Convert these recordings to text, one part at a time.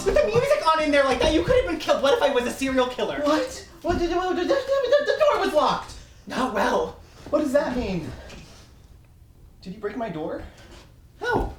With the music on in there like that, you could have been killed. What if I was a serial killer? What? What did the door was locked. Not well. What does that mean? Did you break my door? No.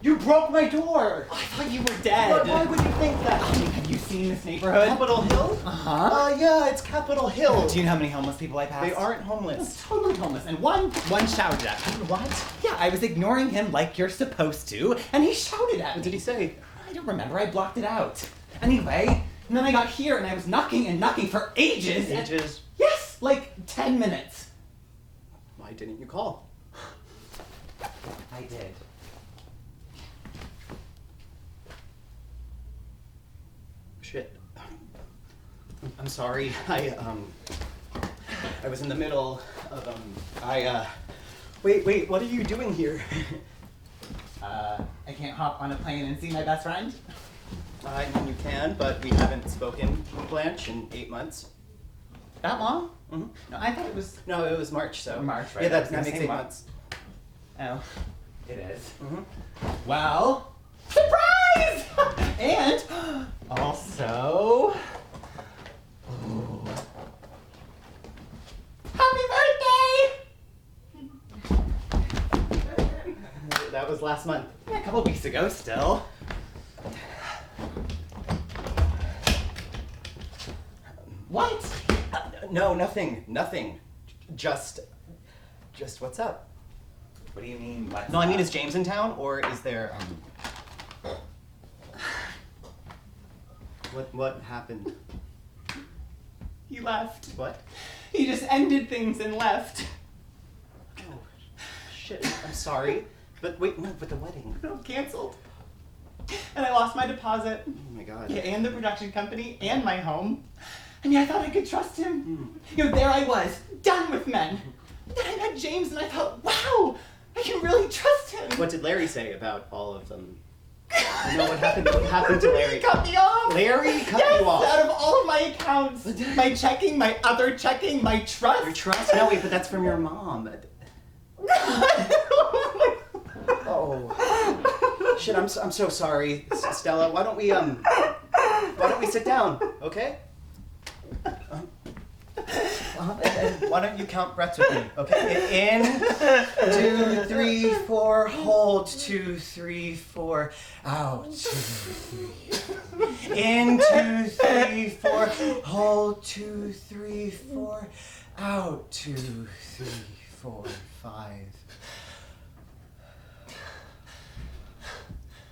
You broke my door! Oh, I thought you were dead. Why would you think that? Have you seen this neighborhood? Capitol Hill? Uh-huh. Yeah, it's Capitol Hill. Do you know how many homeless people I passed? They aren't homeless. Totally homeless. And one shouted at me. What? Yeah, I was ignoring him like you're supposed to, and he shouted at me. What did he say? I don't remember. I blocked it out. Anyway, and then I got here and I was knocking for ages. Ages? Yes, like 10 minutes. Why didn't you call? I did. Shit. I'm sorry. I was in the middle of, wait, what are you doing here? I can't hop on a plane and see my best friend? I mean, you can, but we haven't spoken, Blanche, in 8 months. That long? Mm-hmm. No, I thought it was... No, it was March, so. March, right? Yeah, I was that gonna makes say 8 Mar- months. Oh, it is. Mm-hmm. Well, surprise! And also, happy birthday! That was last month. Yeah, a couple weeks ago still. What? No, nothing. Just what's up? What do you mean? No, I mean, is James in town, or is there, What happened? He left. What? He just ended things and left. Oh, shit, I'm sorry. But wait, no, but the wedding. No, canceled. And I lost my deposit. Oh my god. Yeah, and the production company, and my home. I mean, I thought I could trust him. You know, there I was, done with men. Then I met James and I thought, wow, I can really trust him. What did Larry say about all of them? You know what happened to Larry? He cut me off. Larry cut Yes, you off. out of all of my accounts. My checking, my other checking, my trust. Your trust? No, wait, but that's from your mom. Oh. Shit, I'm so sorry, Stella. Why don't we sit down, okay? And why don't you count breaths with me, okay? In, 2, 3, 4, hold, 2, 3, 4, out, 2, 3. In, 2, 3, 4, hold, 2, 3, 4, out, 2, 3, 4, 5.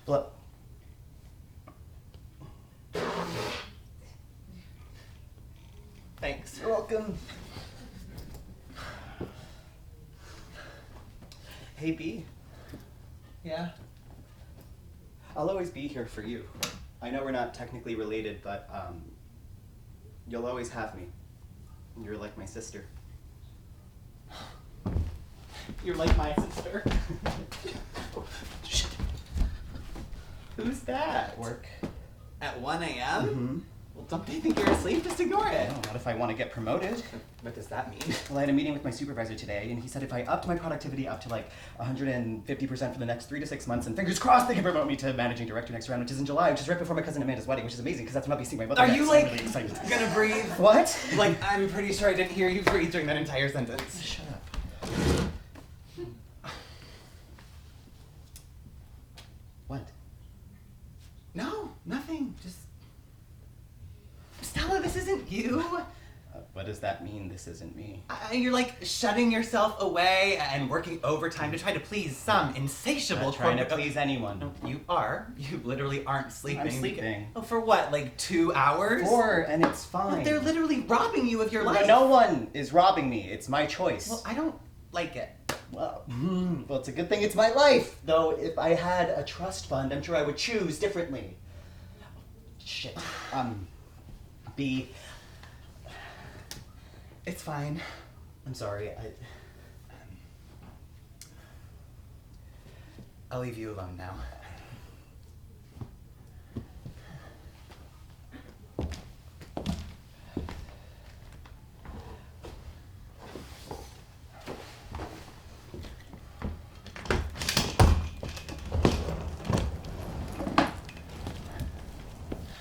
Blow. Thanks. You're welcome. Hey, B. Yeah? I'll always be here for you. I know we're not technically related, but you'll always have me. You're like my sister. You're like my sister. Shit. Who's that? Work. At 1 a.m.? Mm-hmm. Well, don't they think you're asleep? Just ignore it. Oh, what if I want to get promoted? What does that mean? Well, I had a meeting with my supervisor today, and he said if I upped my productivity up to like 150% for the next 3 to 6 months, and fingers crossed they can promote me to managing director next round, which is in July, which is right before my cousin Amanda's wedding, which is amazing because that's when I'll be seeing my mother. Are next, you so like I'm really excited. gonna breathe? What? Like, I'm pretty sure I didn't hear you breathe during that entire sentence. Shut up. What? No, nothing. Just... Stella, this isn't you. What does that mean, this isn't me? You're like shutting yourself away and working overtime to try to please some insatiable Not trying to corporate- please anyone. No, you are. You literally aren't sleeping. I'm sleeping. Oh, for what? Like 2 hours? 4, and it's fine. But they're literally robbing you of your life. No one is robbing me. It's my choice. Well, I don't like it. Well, it's a good thing it's my life. Though, if I had a trust fund, I'm sure I would choose differently. Shit. B. It's fine. I'm sorry. I'll leave you alone now.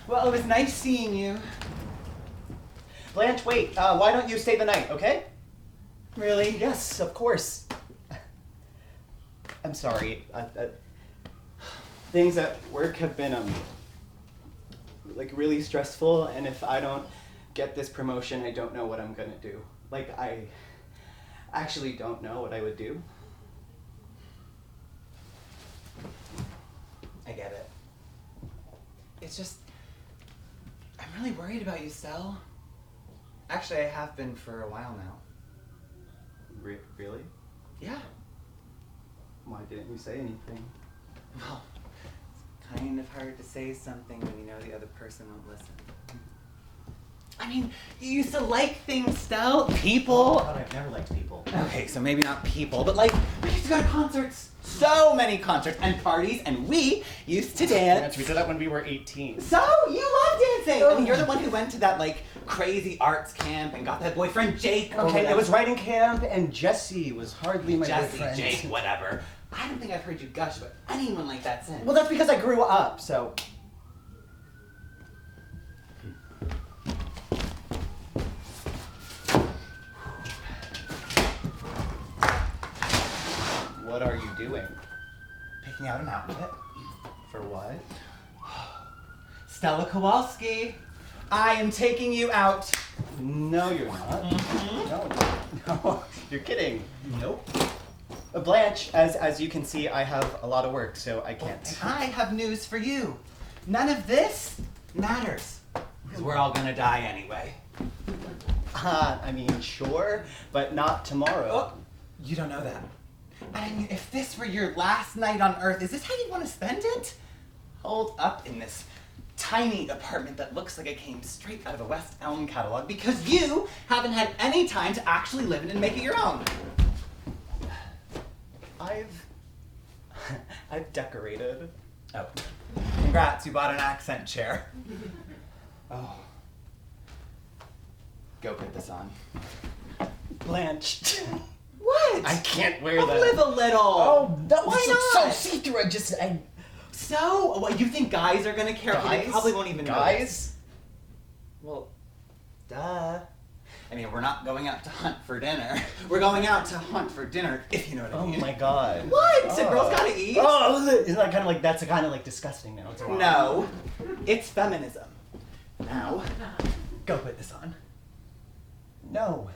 Well, it was nice seeing you. Blanche, wait. Why don't you stay the night, okay? Really? Yes, of course. I'm sorry. Things at work have been like really stressful, and if I don't get this promotion, I don't know what I'm gonna do. Like, I actually don't know what I would do. I get it. It's just, I'm really worried about you, Stell. Actually, I have been for a while now. Really? Yeah. Why didn't you say anything? Well, it's kind of hard to say something when you know the other person won't listen. I mean, you used to like things, Stell. People. Oh, God, I've never liked people. Okay, so maybe not people, but like, we used to go to concerts. So many concerts and parties, and we used to dance. We did that when we were 18. So, you love dancing! I mean, you're the one who went to that, like, crazy arts camp and got that boyfriend Jake. Okay, it was writing camp, and Jesse was hardly my Jesse, boyfriend. Jake, whatever. I don't think I've heard you gush about anyone like that since. Well, that's because I grew up, so... What are you doing? Picking out an outfit. For what? Stella Kowalski, I am taking you out. No, you're not. No, you're kidding. Nope. Blanche, as you can see, I have a lot of work, so I can't. I have news for you. None of this matters, because we're all gonna die anyway. I mean, sure, but not tomorrow. Oh, you don't know that. I mean, if this were your last night on Earth, is this how you'd want to spend it? Holed up in this tiny apartment that looks like it came straight out of a West Elm catalog because you haven't had any time to actually live in it and make it your own. I've decorated. Oh, congrats, you bought an accent chair. Oh. Go put this on. Blanche. What? I can't wear that. Live a little. Oh, that Why looks not? so see-through. So, what, you think guys are gonna care? Guys? They probably won't even know. Guys? Well, duh. I mean, we're not going out to hunt for dinner. We're going out to hunt for dinner, if you know what I mean. Oh my God. What? Oh. So girls gotta eat? Oh, isn't that kind of like, that's kind of like disgusting now? It's wrong. No, it's feminism. Now, go put this on. No.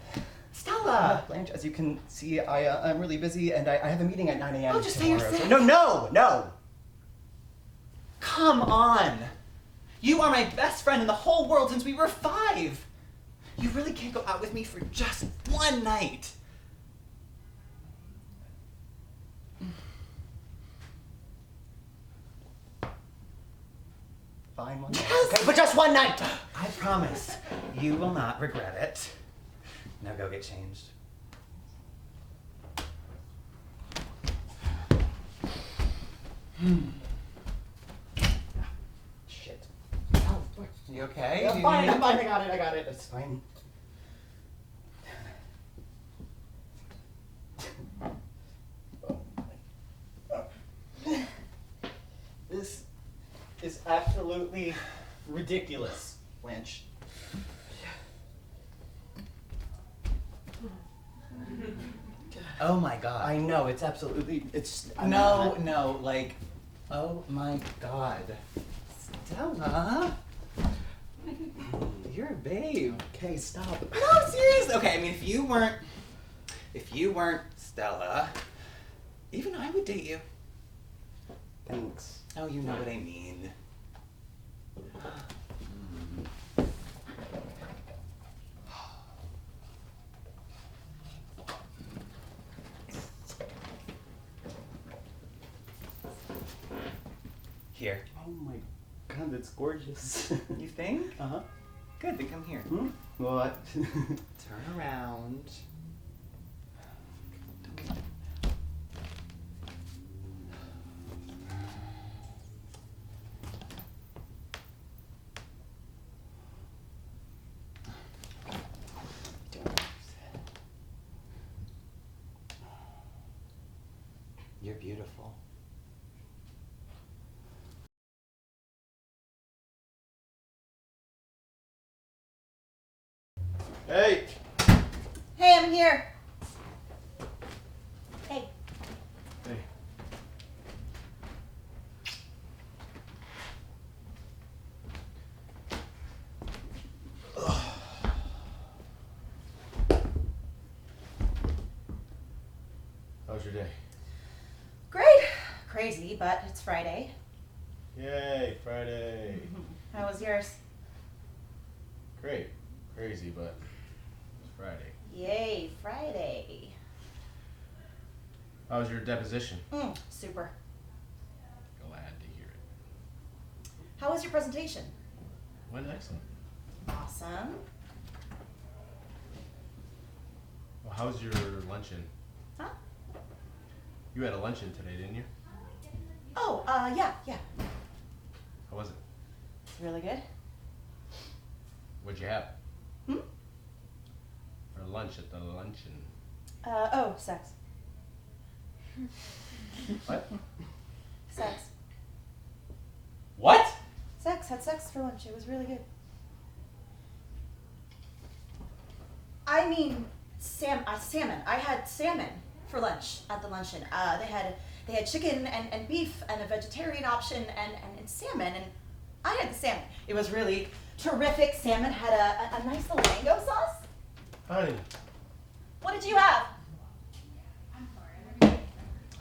Stella! Blanche, as you can see, I'm really busy and I have a meeting at 9 a.m. Oh, just say you're tomorrow. sick. No. Come on! You are my best friend in the whole world since we were 5! You really can't go out with me for just one night! Fine, one night. Yes! Okay, but just one night! I promise, you will not regret it. Now go get changed. Shit. Oh, you okay? I'm fine, I got it. It's fine. This is absolutely ridiculous, Blanche. Oh my God. I know, it's absolutely, No, like, oh my God. Stella? You're a babe. Okay, stop. No, seriously. Okay, I mean, if you weren't Stella, even I would date you. Thanks. Oh, you know what I mean. Here. Oh my God, that's gorgeous. You think? Uh-huh. Good, then come here. Hmm? What? Turn around. You're beautiful. Hey! Hey, I'm here. Hey. Hey. How was your day? Great. Crazy, but it's Friday. Yay, Friday. How was yours? Great. Crazy, but it's Friday. Yay, Friday. How was your deposition? Super. Glad to hear it. How was your presentation? Went excellent. Awesome. Well, how was your luncheon? Huh? You had a luncheon today, didn't you? Oh, yeah. How was it? It's really good. What'd you have? Hmm? For lunch at the luncheon. Sex. What? Sex. What? Sex. Had sex for lunch. It was really good. I mean, salmon. I had salmon for lunch at the luncheon. They had chicken and beef and a vegetarian option and salmon, and I had the salmon. It was really terrific. Salmon had a nice little mango sauce. Honey. What did you have? I'm sorry.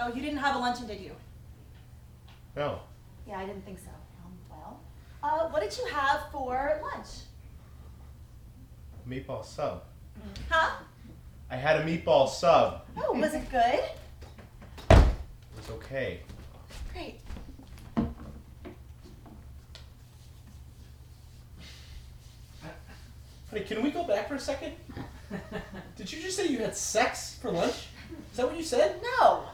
Oh, you didn't have a luncheon, did you? No. Yeah, I didn't think so. What did you have for lunch? Meatball sub. Huh? I had a meatball sub. Oh, was it good? It was okay. Great. Honey, can we go back for a second? Did you just say you had sex for lunch? Is that what you said? No.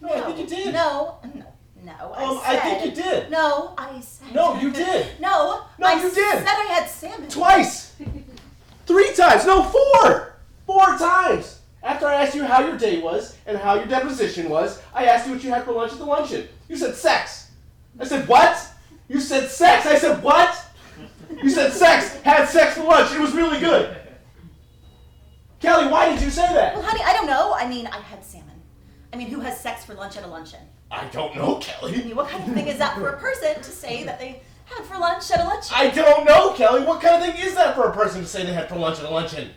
No, I think you did. No. I think you did. No, I said. No, you did. No, No, you I did. said I had salmon. Twice. 3 times. No, 4. 4 times. After I asked you how your day was and how your deposition was, I asked you what you had for lunch at the luncheon. You said sex. I said what? You said sex. I said what? You said sex. Had sex for lunch. It was really good. Kelly, why did you say that? Well, honey, I don't know. I mean, I had salmon. I mean, who has sex for lunch at a luncheon? I don't know, I Kelly. mean, what kind of thing is that for a person to say that they had for lunch at a luncheon? I don't know, Kelly. What kind of thing is that for a person to say they had for lunch at a luncheon?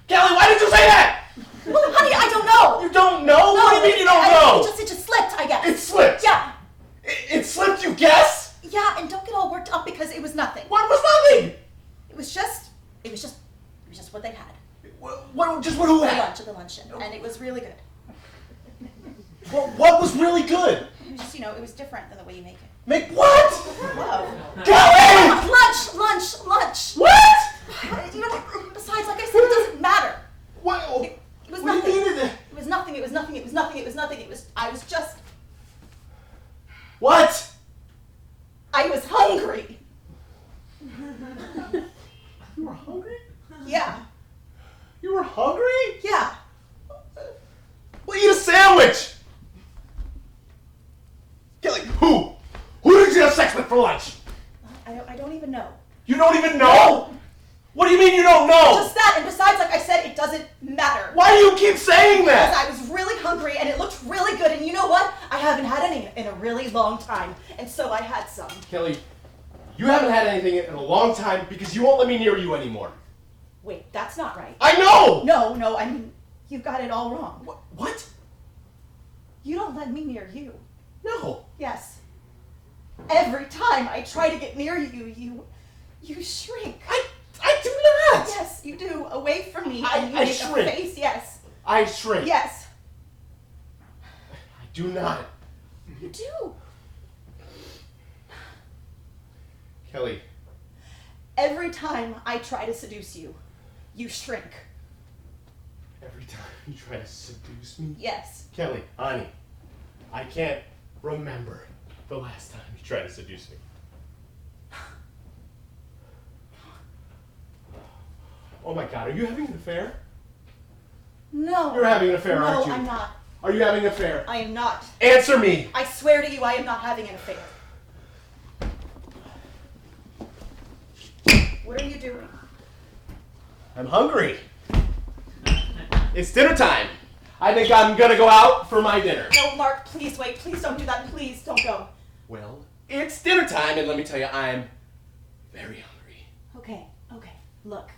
Kelly, why did you say that? Well, honey, I don't know. You don't know? No, What do you mean you don't know? It just slipped, I guess. It slipped? Yeah. It slipped, you guess? Yeah, and don't get all worked up because it was nothing. What was nothing? It was just what they had. Just what who For had? lunch at the luncheon, and it was really good. What was really good? It was just, it was different than the way you make it. Make what? Whoa. Kelly! Lunch! What? Besides, like I said, it doesn't matter. What? It was What nothing. do you mean it? It was nothing. I was hungry. You were hungry? Yeah. You were hungry? Yeah. Well, eat a sandwich! Kelly, who? Who did you have sex with for lunch? I don't even know. You don't even know? What do you mean you don't know? Just that, and besides, like I said, it doesn't matter. Why do you keep saying Because that? I was really hungry, and it looked really good, and you know what? I haven't had any in a really long time, and so I had some. Kelly, you haven't had anything in a long time because you won't let me near you anymore. Wait, that's not right. I know! No, I mean, you got it all wrong. What? You don't let me near you. No. Yes. Every time I try to get near you, you shrink. I do not! Yes, you do. Away from me. I and you make shrink. a face, yes. I shrink. Yes. I do not. You do. Kelly. Every time I try to seduce you, you shrink. Every time you try to seduce me? Yes. Kelly, honey, I can't remember the last time you tried to seduce me. Oh my God, are you having an affair? No. You're having an affair, no, aren't you? No, I'm not. Are you having an affair? I am not. Answer me! I swear to you, I am not having an affair. What are you doing? I'm hungry. It's dinner time. I think I'm gonna go out for my dinner. No, Mark, please wait. Please don't do that. Please don't go. Well, it's dinner time, and let me tell you, I'm very hungry. Okay. Look,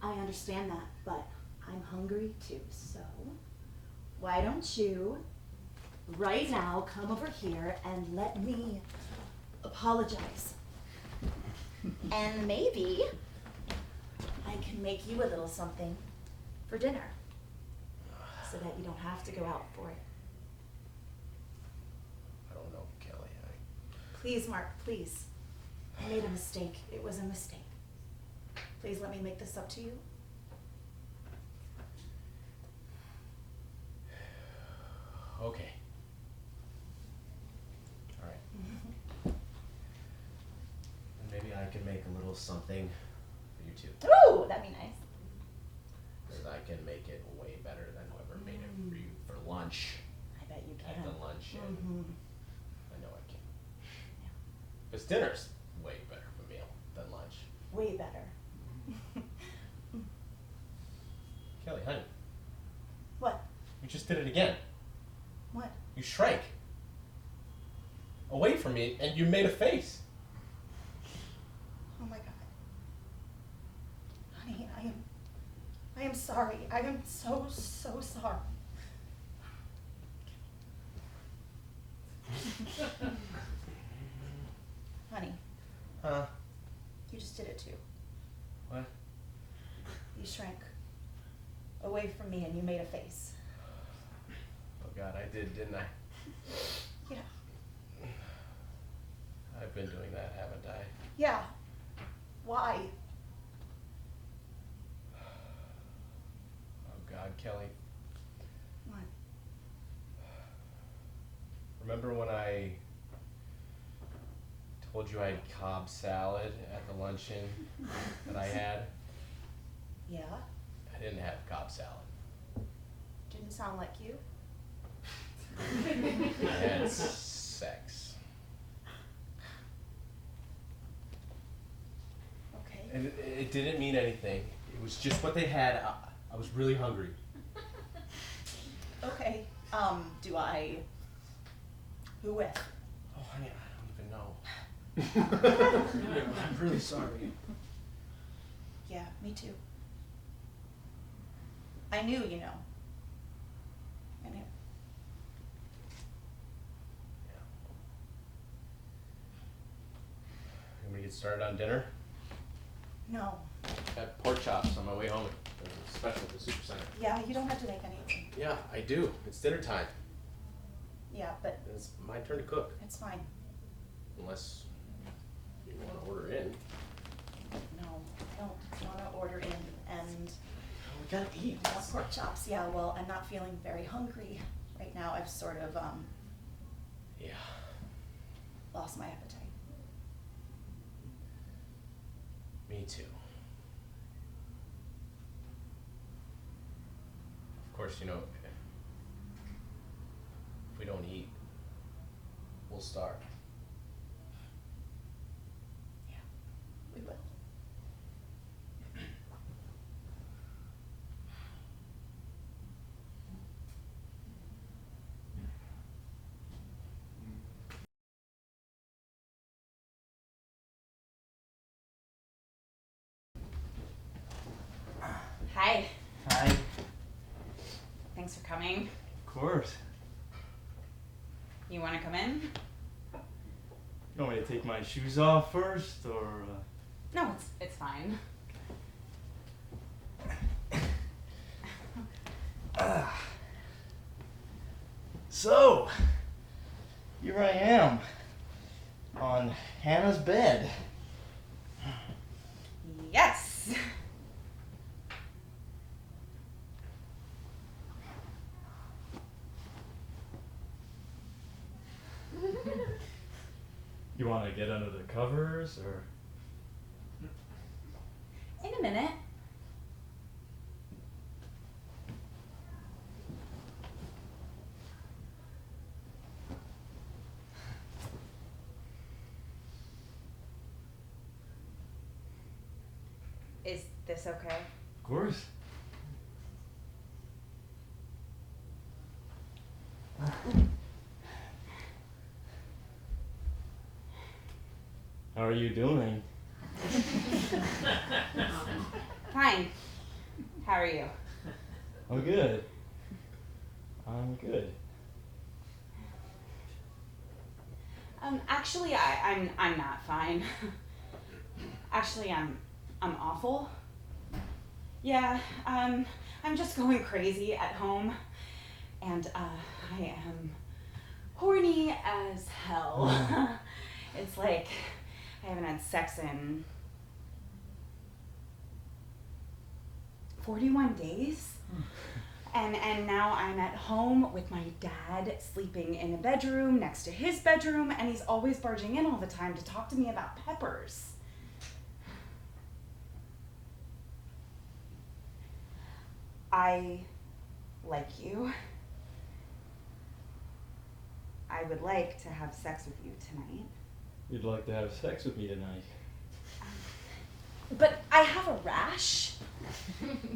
I understand that, but I'm hungry too, so why don't you right now come over here and let me apologize. And maybe I can make you a little something for dinner so that you don't have to go out for it. I don't know, Kelly. Please, Mark, please. I made a mistake. It was a mistake. Please let me make this up to you. Okay. All right. And maybe I can make a little something for you too. Ooh, that'd be nice. Because I can make it way better than whoever made it for you for lunch. I bet you At can. the luncheon. I know I can. Yeah. Because dinner's way better of a meal than lunch. Way better. Kelly, honey, What? you just did it again. What? You shrank away from me and you made a face. Oh my God. Honey, I am sorry. I am so sorry. Honey, Huh? you just did it too. What? You shrank away from me and you made a face. Oh God, I did, didn't I? Yeah. I've been doing that, haven't I? Yeah. Why? Oh God, Kelly. What? Remember when I told you I had Cobb salad at the luncheon that I had? Yeah? I didn't have Cobb salad. Didn't sound like you. I had sex. Okay. And it didn't mean anything. It was just what they had. I was really hungry. Okay. Do I... Who with? Oh, honey, I don't even know. I'm really sorry. Yeah, me too. I knew, you know. I knew. You want me to get started on dinner? No. I had pork chops on my way home. They're special at the Super Center. Yeah, you don't have to make anything. Yeah, I do. It's dinner time. Yeah, but It's my turn to cook. it's fine. Unless you want to order in. No, I don't want to order in and We gotta eat. want pork chops. Yeah, well, I'm not feeling very hungry right now. I've sort of Yeah. lost my appetite. Me too. Of course, you know, if we don't eat, we'll starve. Yeah, we will. Hi. Hi. Thanks for coming. Of course. You want to come in? You want me to take my shoes off first, or? No, it's fine. So, here I am, on Hannah's bed. Yes. You want to get under the covers, or? In a minute. this okay? Of course. How are you doing? Fine. How are you? I'm good. I'm good. Actually, I'm not fine. Actually, I'm awful. Yeah, I'm just going crazy at home, and I am horny as hell. It's like I haven't had sex in 41 days. And now I'm at home with my dad sleeping in a bedroom next to his bedroom, and he's always barging in all the time to talk to me about peppers. I like you. I would like to have sex with you tonight. You'd like to have sex with me tonight? But I have a rash.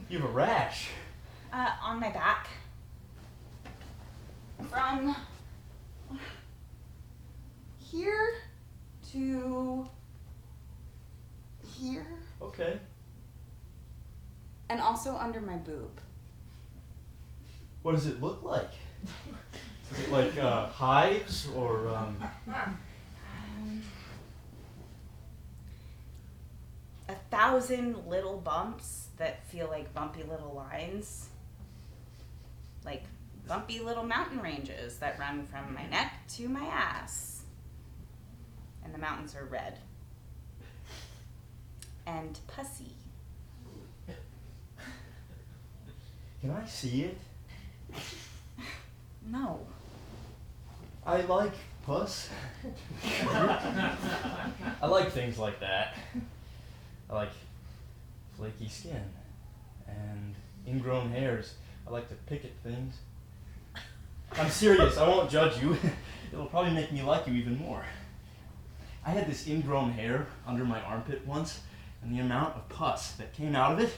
You have a rash? On my back. From here to here. Okay. And also under my boob. What does it look like? Is it like hives or 1,000 little bumps that feel like bumpy little lines. Like bumpy little mountain ranges that run from my neck to my ass. And the mountains are red. And pussy. Can I see it? No. I like puss. I like things like that. I like flaky skin and ingrown hairs. I like to pick at things. I'm serious, I won't judge you. It'll probably make me like you even more. I had this ingrown hair under my armpit once, and the amount of pus that came out of it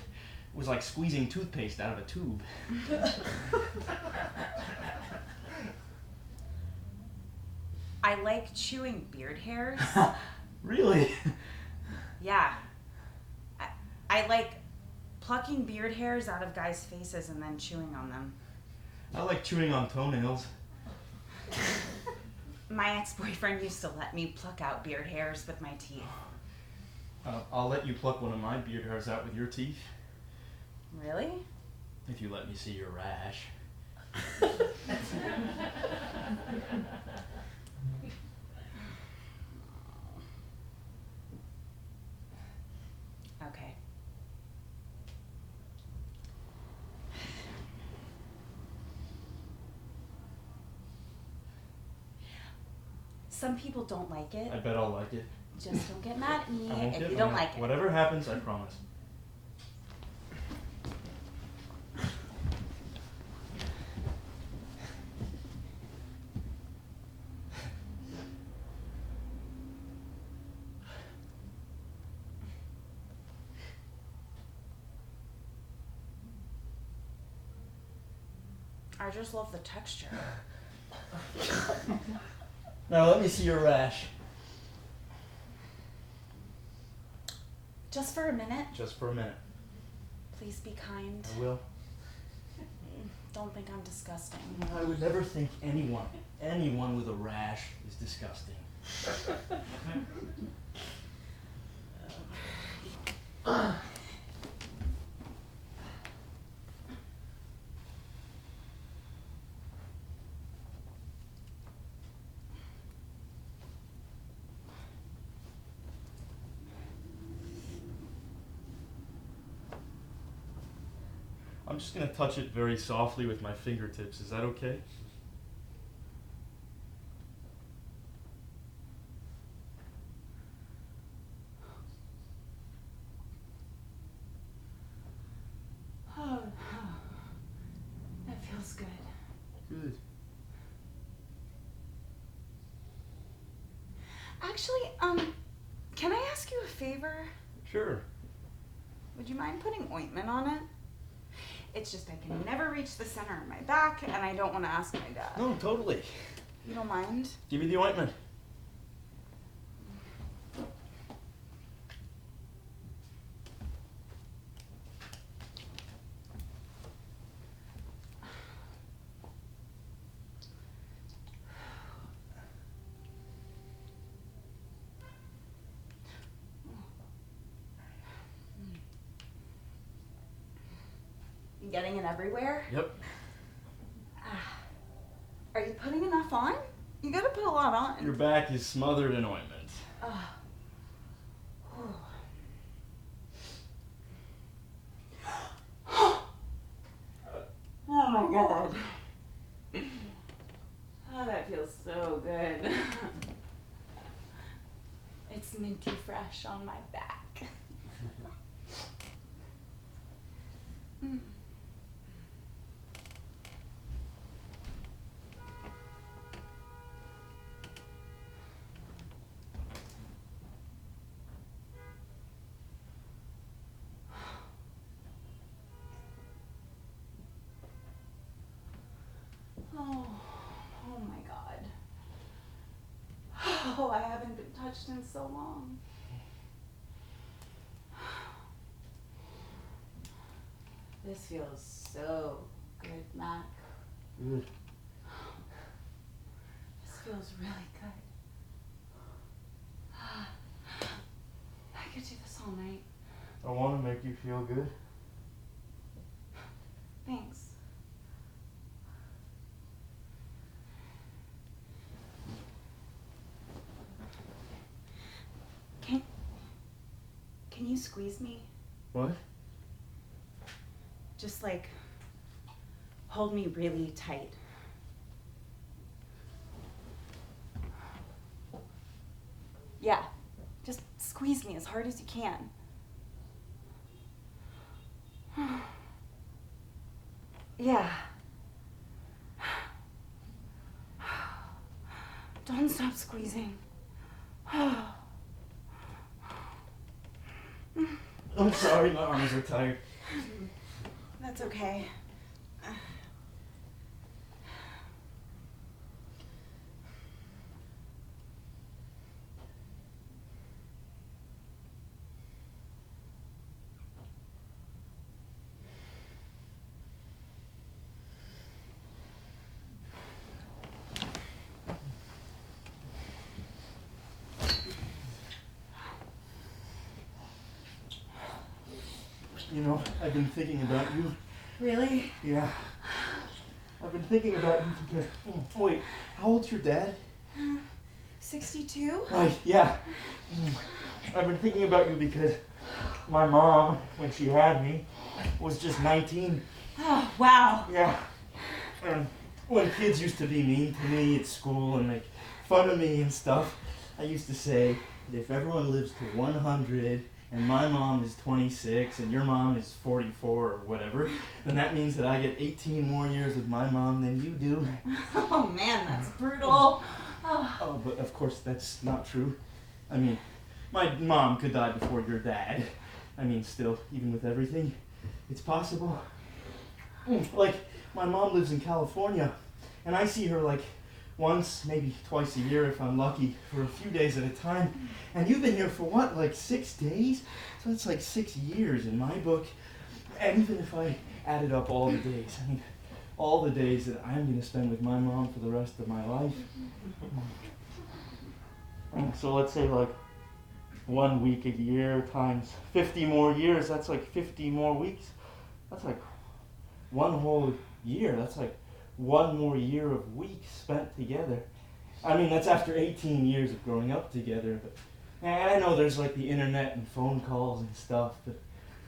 was like squeezing toothpaste out of a tube. I like chewing beard hairs. Really? Yeah. I like plucking beard hairs out of guys' faces and then chewing on them. I like chewing on toenails. My ex-boyfriend used to let me pluck out beard hairs with my teeth. I'll let you pluck one of my beard hairs out with your teeth. Really? If you let me see your rash. Okay. Some people don't like it. I bet I'll like it. Just don't get mad at me I won't if get you don't mad. like it. Whatever happens, I promise. I just love the texture. Now let me see your rash. Just for a minute. Just for a minute. Please be kind. I will. Don't think I'm disgusting. I would never think anyone with a rash is disgusting. I'm just going to touch it very softly with my fingertips. Is that okay? Oh, that feels good. Good. Actually, can I ask you a favor? Sure. Would you mind putting ointment on it? It's just I can never reach the center of my back, and I don't want to ask my dad. No, totally. You don't mind? Give me the ointment. You getting it everywhere? Yep. Are you putting enough on? You gotta put a lot on. Your back is smothered in ointment. Oh my god. Oh, that feels so good. It's minty fresh on my back. Oh my god. Oh, I haven't been touched in so long. This feels so good, Mac. Good. This feels really good. I could do this all night. I want to make you feel good. Thanks. Can you squeeze me? What? Just like hold me really tight. Yeah, just squeeze me as hard as you can. Yeah. Don't stop squeezing. I'm sorry, my arms are tired. That's okay. You know, I've been thinking about you. Really? Yeah. I've been thinking about you because... Oh, wait, how old's your dad? 62? Right, yeah. I've been thinking about you because my mom, when she had me, was just 19. Oh, wow. Yeah. And when kids used to be mean to me at school and make fun of me and stuff, I used to say, if everyone lives to 100 and my mom is 26 and your mom is 44 or whatever, then that means that I get 18 more years with my mom than you do. Oh man, that's brutal. Oh, but of course that's not true. I mean, my mom could die before your dad. I mean, still, even with everything, it's possible. Like, my mom lives in California, and I see her like once, maybe twice a year if I'm lucky, for a few days at a time. And you've been here for what, like 6 days? So it's like 6 years in my book. And even if I added up all the days, I mean, all the days that I'm going to spend with my mom for the rest of my life. So let's say like 1 week a year times 50 more years, that's like 50 more weeks. That's like one whole year. That's like one more year of weeks spent together. I mean, that's after 18 years of growing up together. But, and I know there's like the internet and phone calls and stuff, but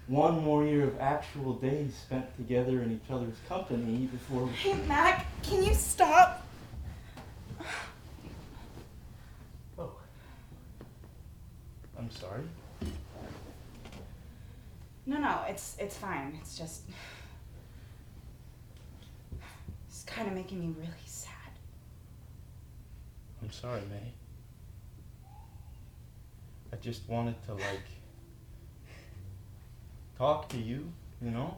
one more year of actual days spent together in each other's company before... Hey, Mac, can you stop? Oh. I'm sorry. No, it's fine. It's just... It's kind of making me really sad. I'm sorry, May. I just wanted to, talk to you, you know?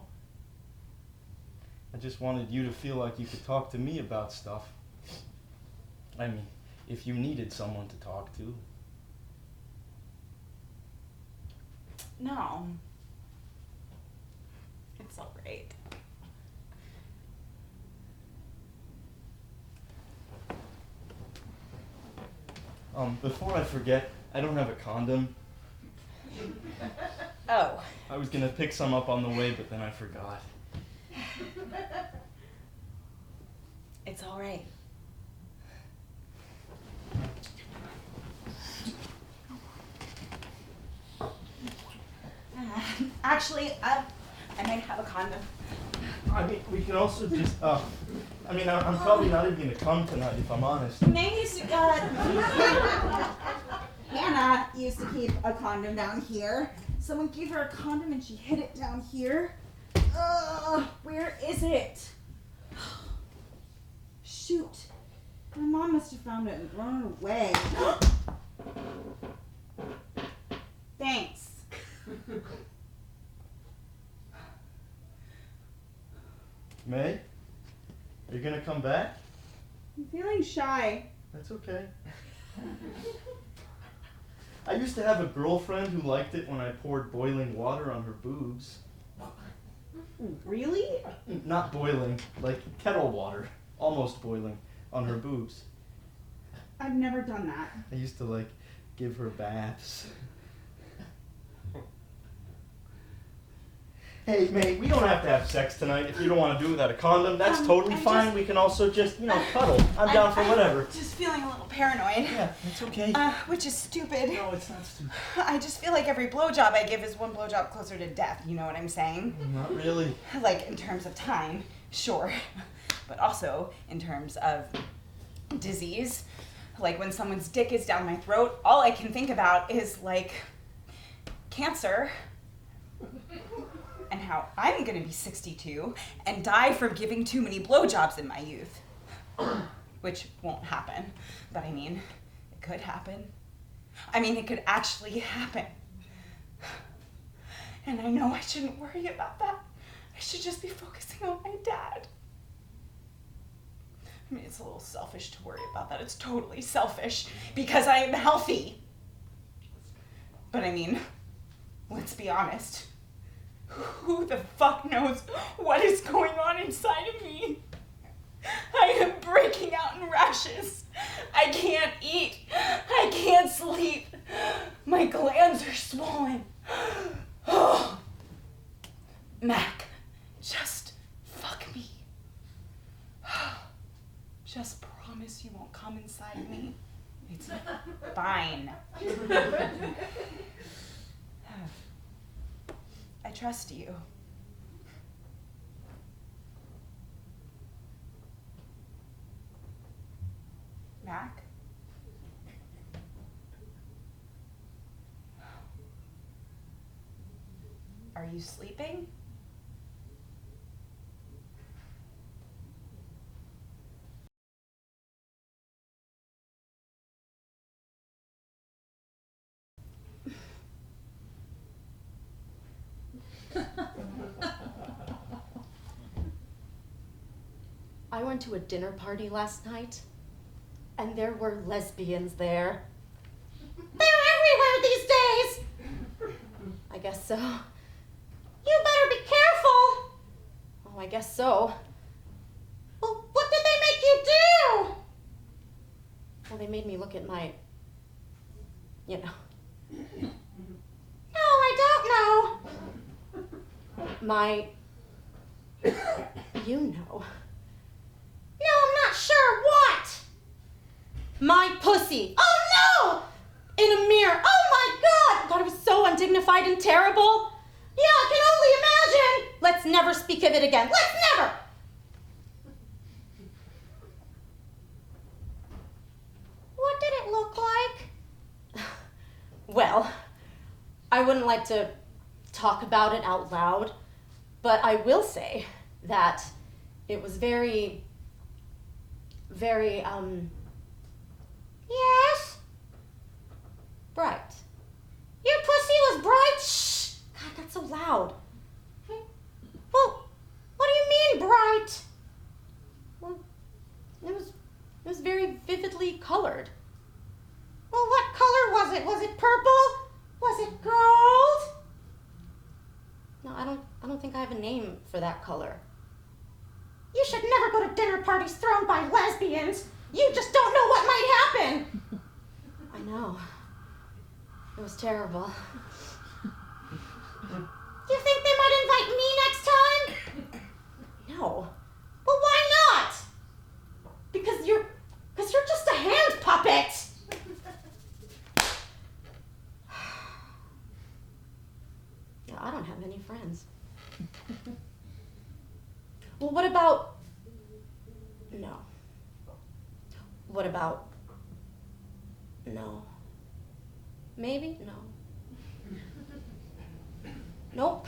I just wanted you to feel like you could talk to me about stuff. I mean, if you needed someone to talk to. No. It's all right. Before I forget, I don't have a condom. Oh. I was gonna pick some up on the way, but then I forgot. It's all right. Actually, I might have a condom. I mean, we can also just, I'm probably not even gonna come tonight, if I'm honest. Hannah used to keep a condom down here. Someone gave her a condom and she hid it down here. Where is it? Shoot. My mom must have found it and thrown it away. Thanks. May? Are you gonna come back? I'm feeling shy. That's okay. I used to have a girlfriend who liked it when I poured boiling water on her boobs. Really? Not boiling, like kettle water. Almost boiling on her boobs. I've never done that. I used to, give her baths. Hey, May, we don't have to have sex tonight if you don't want to do it without a condom. That's totally fine. We can also just, cuddle. I'm down for whatever. Just feeling a little paranoid. Yeah, it's okay. Which is stupid. No, it's not stupid. I just feel like every blowjob I give is one blowjob closer to death. You know what I'm saying? Not really. Like, in terms of time, sure. But also in terms of disease. Like, when someone's dick is down my throat, all I can think about is, cancer. And how I'm gonna be 62 and die from giving too many blowjobs in my youth. Which won't happen, but it could happen. It could actually happen. And I know I shouldn't worry about that. I should just be focusing on my dad. It's a little selfish to worry about that. It's totally selfish because I am healthy. But let's be honest. Who the fuck knows what is going on inside of me? I am breaking out in rashes. I can't eat. I can't sleep. My glands are swollen. Oh. Mac, just fuck me. Just promise you won't come inside me. It's fine. I trust you. Mac? Are you sleeping? I went to a dinner party last night, and there were lesbians there. They're everywhere these days! I guess so. You better be careful! Oh, I guess so. Well, what did they make you do? Well, they made me look at my, No, I don't know. My, No, I'm not sure. What? My pussy. Oh, no! In a mirror. Oh, my God! God, it was so undignified and terrible. Yeah, I can only imagine. Let's never speak of it again. Let's never! What did it look like? Well, I wouldn't like to talk about it out loud, but I will say that it was very, yes? Bright. Your pussy was bright? Shh! God, that's so loud. purple? Was it gold? No, I don't think I have a name for that color. You should never go to dinner parties thrown by lesbians. You just don't know what might happen. I know. It was terrible. You think they might invite me next time? No. Well, why not? Because you're just a hand puppet. Yeah, I don't have any friends. Well, what about... No. What about... No. Maybe? No. Nope.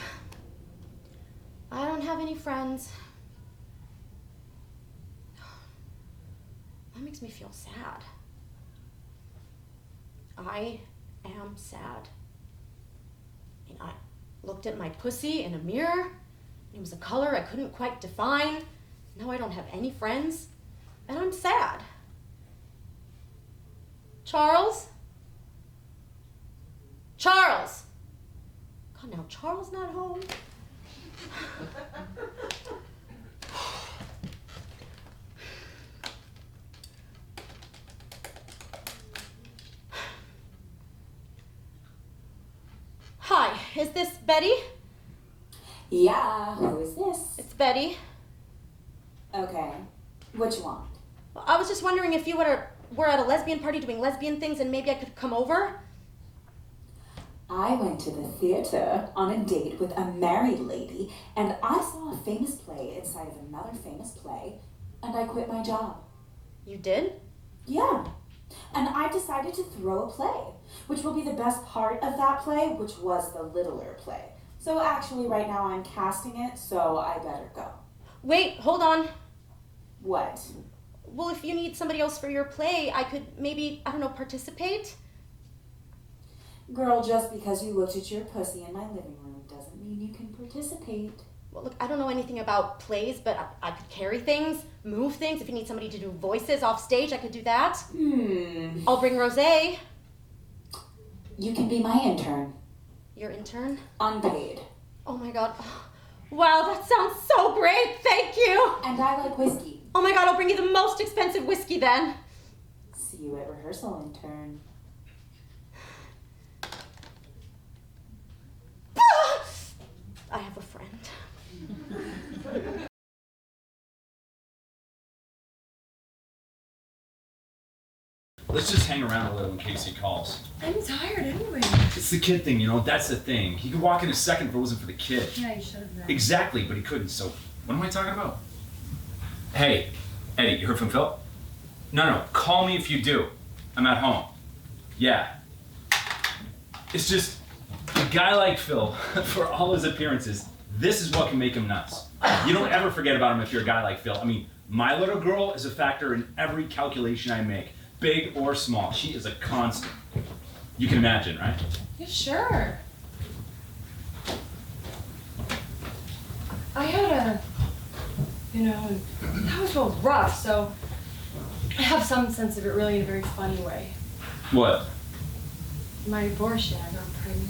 I don't have any friends. That makes me feel sad. I am sad. And I looked at my pussy in a mirror. It was a color I couldn't quite define. Now I don't have any friends. And I'm sad. Charles? Charles! God, now Charles not home? Hi, is this Betty? Yeah, who is this? It's Betty. Okay. What you want? Well, I was just wondering if you were at a lesbian party doing lesbian things and maybe I could come over. I went to the theater on a date with a married lady, and I saw a famous play inside of another famous play, and I quit my job. You did? Yeah. And I decided to throw a play, which will be the best part of that play, which was the littler play. So actually right now I'm casting it, so I better go. Wait, hold on. What? Well, if you need somebody else for your play, I could maybe, I don't know, participate? Girl, just because you looked at your pussy in my living room doesn't mean you can participate. Well, look, I don't know anything about plays, but I could carry things, move things. If you need somebody to do voices off stage, I could do that. I'll bring Rosé. You can be my intern. Your intern? Unpaid. Oh my God. Wow, that sounds so great. Thank you. And I like whiskey. Oh my God, I'll bring you the most expensive whiskey then. See you at rehearsal, intern. I have a friend. Let's just hang around a little in case he calls. I'm tired anyway. It's the kid thing, you know, that's the thing. He could walk in a second if it wasn't for the kid. Yeah, you should have known. Exactly, but he couldn't, so what am I talking about? Hey, Eddie, you heard from Phil? No, call me if you do. I'm at home. Yeah. It's just, a guy like Phil, for all his appearances, this is what can make him nuts. You don't ever forget about him if you're a guy like Phil. I mean, my little girl is a factor in every calculation I make, big or small. She is a constant. You can imagine, right? Yeah, sure. I had that was real rough, so I have some sense of it really in a very funny way. What? My abortion, I got pregnant.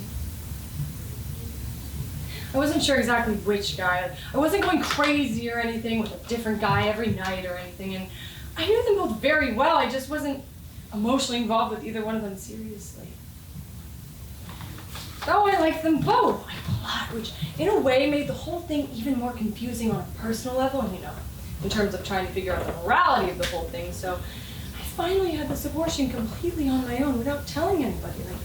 I wasn't sure exactly which guy. I wasn't going crazy or anything with a different guy every night or anything, and I knew them both very well. I just wasn't emotionally involved with either one of them seriously. Though I liked them both like a lot, which in a way made the whole thing even more confusing on a personal level, and in terms of trying to figure out the morality of the whole thing. So I finally had this abortion completely on my own without telling anybody, like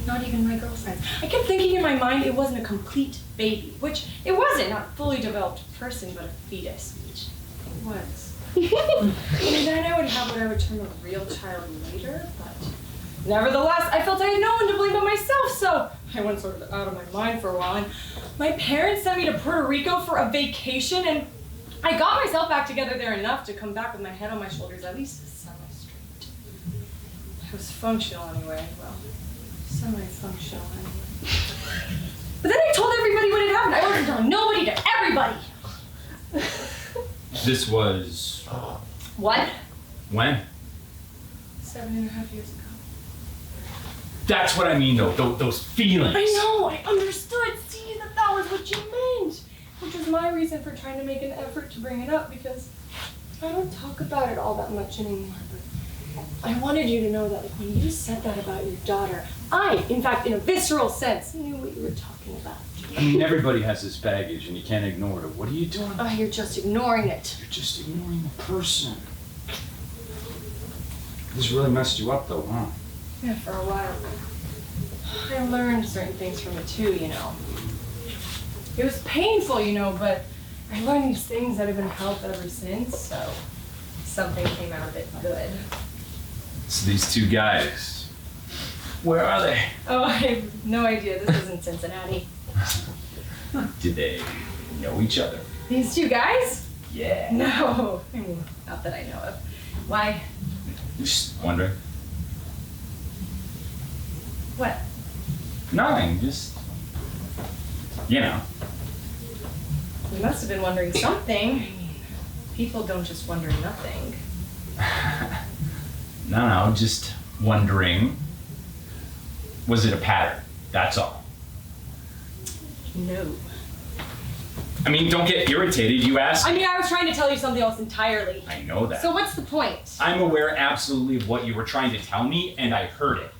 not even my girlfriends. I kept thinking in my mind it wasn't a complete baby, which it wasn't, not a fully developed person, but a fetus, which it was. And then I would have what I would term a real child later, but nevertheless, I felt I had no one to blame but myself, so I went sort of out of my mind for a while, and my parents sent me to Puerto Rico for a vacation, and I got myself back together there enough to come back with my head on my shoulders, at least semi-straight. I was functional anyway, well, semi-functional anyway. But then I told everybody what had happened. I wasn't telling nobody to everybody. This was... What? When? 7.5 years ago. That's what I mean, though. Those feelings. I know. I understood. See, that was what you meant. Which was my reason for trying to make an effort to bring it up, because I don't talk about it all that much anymore. But I wanted you to know that when you said that about your daughter, I, in fact, in a visceral sense, knew what you were talking about. I mean, everybody has this baggage, and you can't ignore it. What are you doing? Oh, you're just ignoring it. You're just ignoring the person. This really messed you up, though, huh? Yeah, for a while. I learned certain things from it too, you know. It was painful, you know, but I learned these things that have been helped ever since, so something came out of it good. So these two guys, where are they? Oh, I have no idea. This is in Cincinnati. Do they know each other? These two guys? Yeah. No. I mean, not that I know of. Why? Just wondering. What? Nothing, just, you know. You must have been wondering something. I mean, people don't just wonder nothing. No, just wondering. Was it a pattern? That's all. No. I mean, don't get irritated, you asked. I mean, I was trying to tell you something else entirely. I know that. So what's the point? I'm aware absolutely of what you were trying to tell me, and I heard it.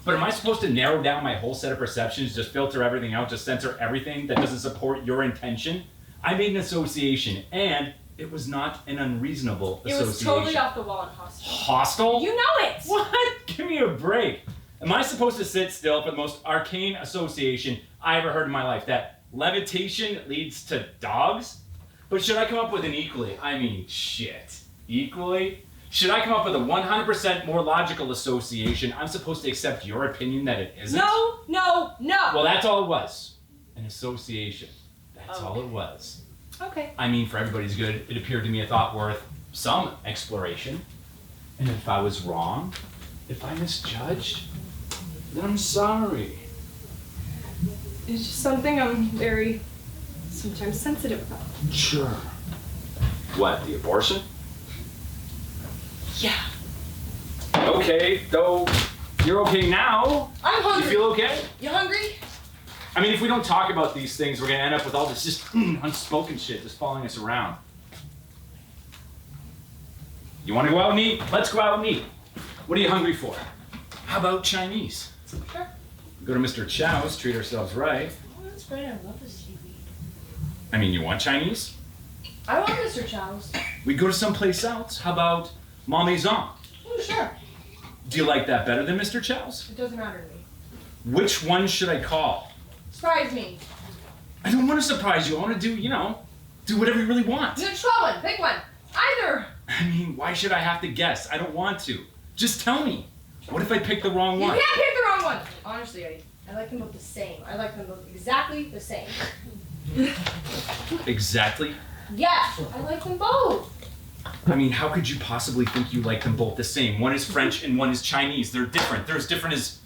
But am I supposed to narrow down my whole set of perceptions, just filter everything out, just censor everything that doesn't support your intention? I made an association, and it was not an unreasonable association. It was totally off the wall and hostile. Hostile? You know it! What? Give me a break. Am I supposed to sit still for the most arcane association I ever heard in my life? That levitation leads to dogs? But should I come up with an equally, equally? Should I come up with a 100% more logical association? I'm supposed to accept your opinion that it isn't? No, no, no! Well, that's all it was. An association. That's all it was. Okay. I mean, for everybody's good, it appeared to me a thought worth some exploration. And if I was wrong, if I misjudged, then I'm sorry. It's just something I'm very, sometimes sensitive about. Sure. What, the abortion? Yeah. Okay, though you're okay now. I'm hungry. You feel okay? You hungry? I mean, if we don't talk about these things, we're gonna end up with all this just unspoken shit just following us around. You wanna go out and eat? Let's go out and eat. What are you hungry for? How about Chinese? Sure. Go to Mr. Chow's, treat ourselves right. Oh, that's great. I love this seaweed. I mean, you want Chinese? I want Mr. Chow's. We go to someplace else. How about Ma Maison? Oh, sure. Do you like that better than Mr. Chow's? It doesn't matter to me. Which one should I call? Surprise me. I don't want to surprise you. I want to do whatever you really want. Which one? Pick one. Either. I mean, why should I have to guess? I don't want to. Just tell me. What if I pick the wrong You one? can't pick the wrong one. Honestly, I like them both the same. I like them both exactly the same. Exactly? Yeah, I like them both. I mean, how could you possibly think you like them both the same? One is French and one is Chinese. They're different. They're as different as...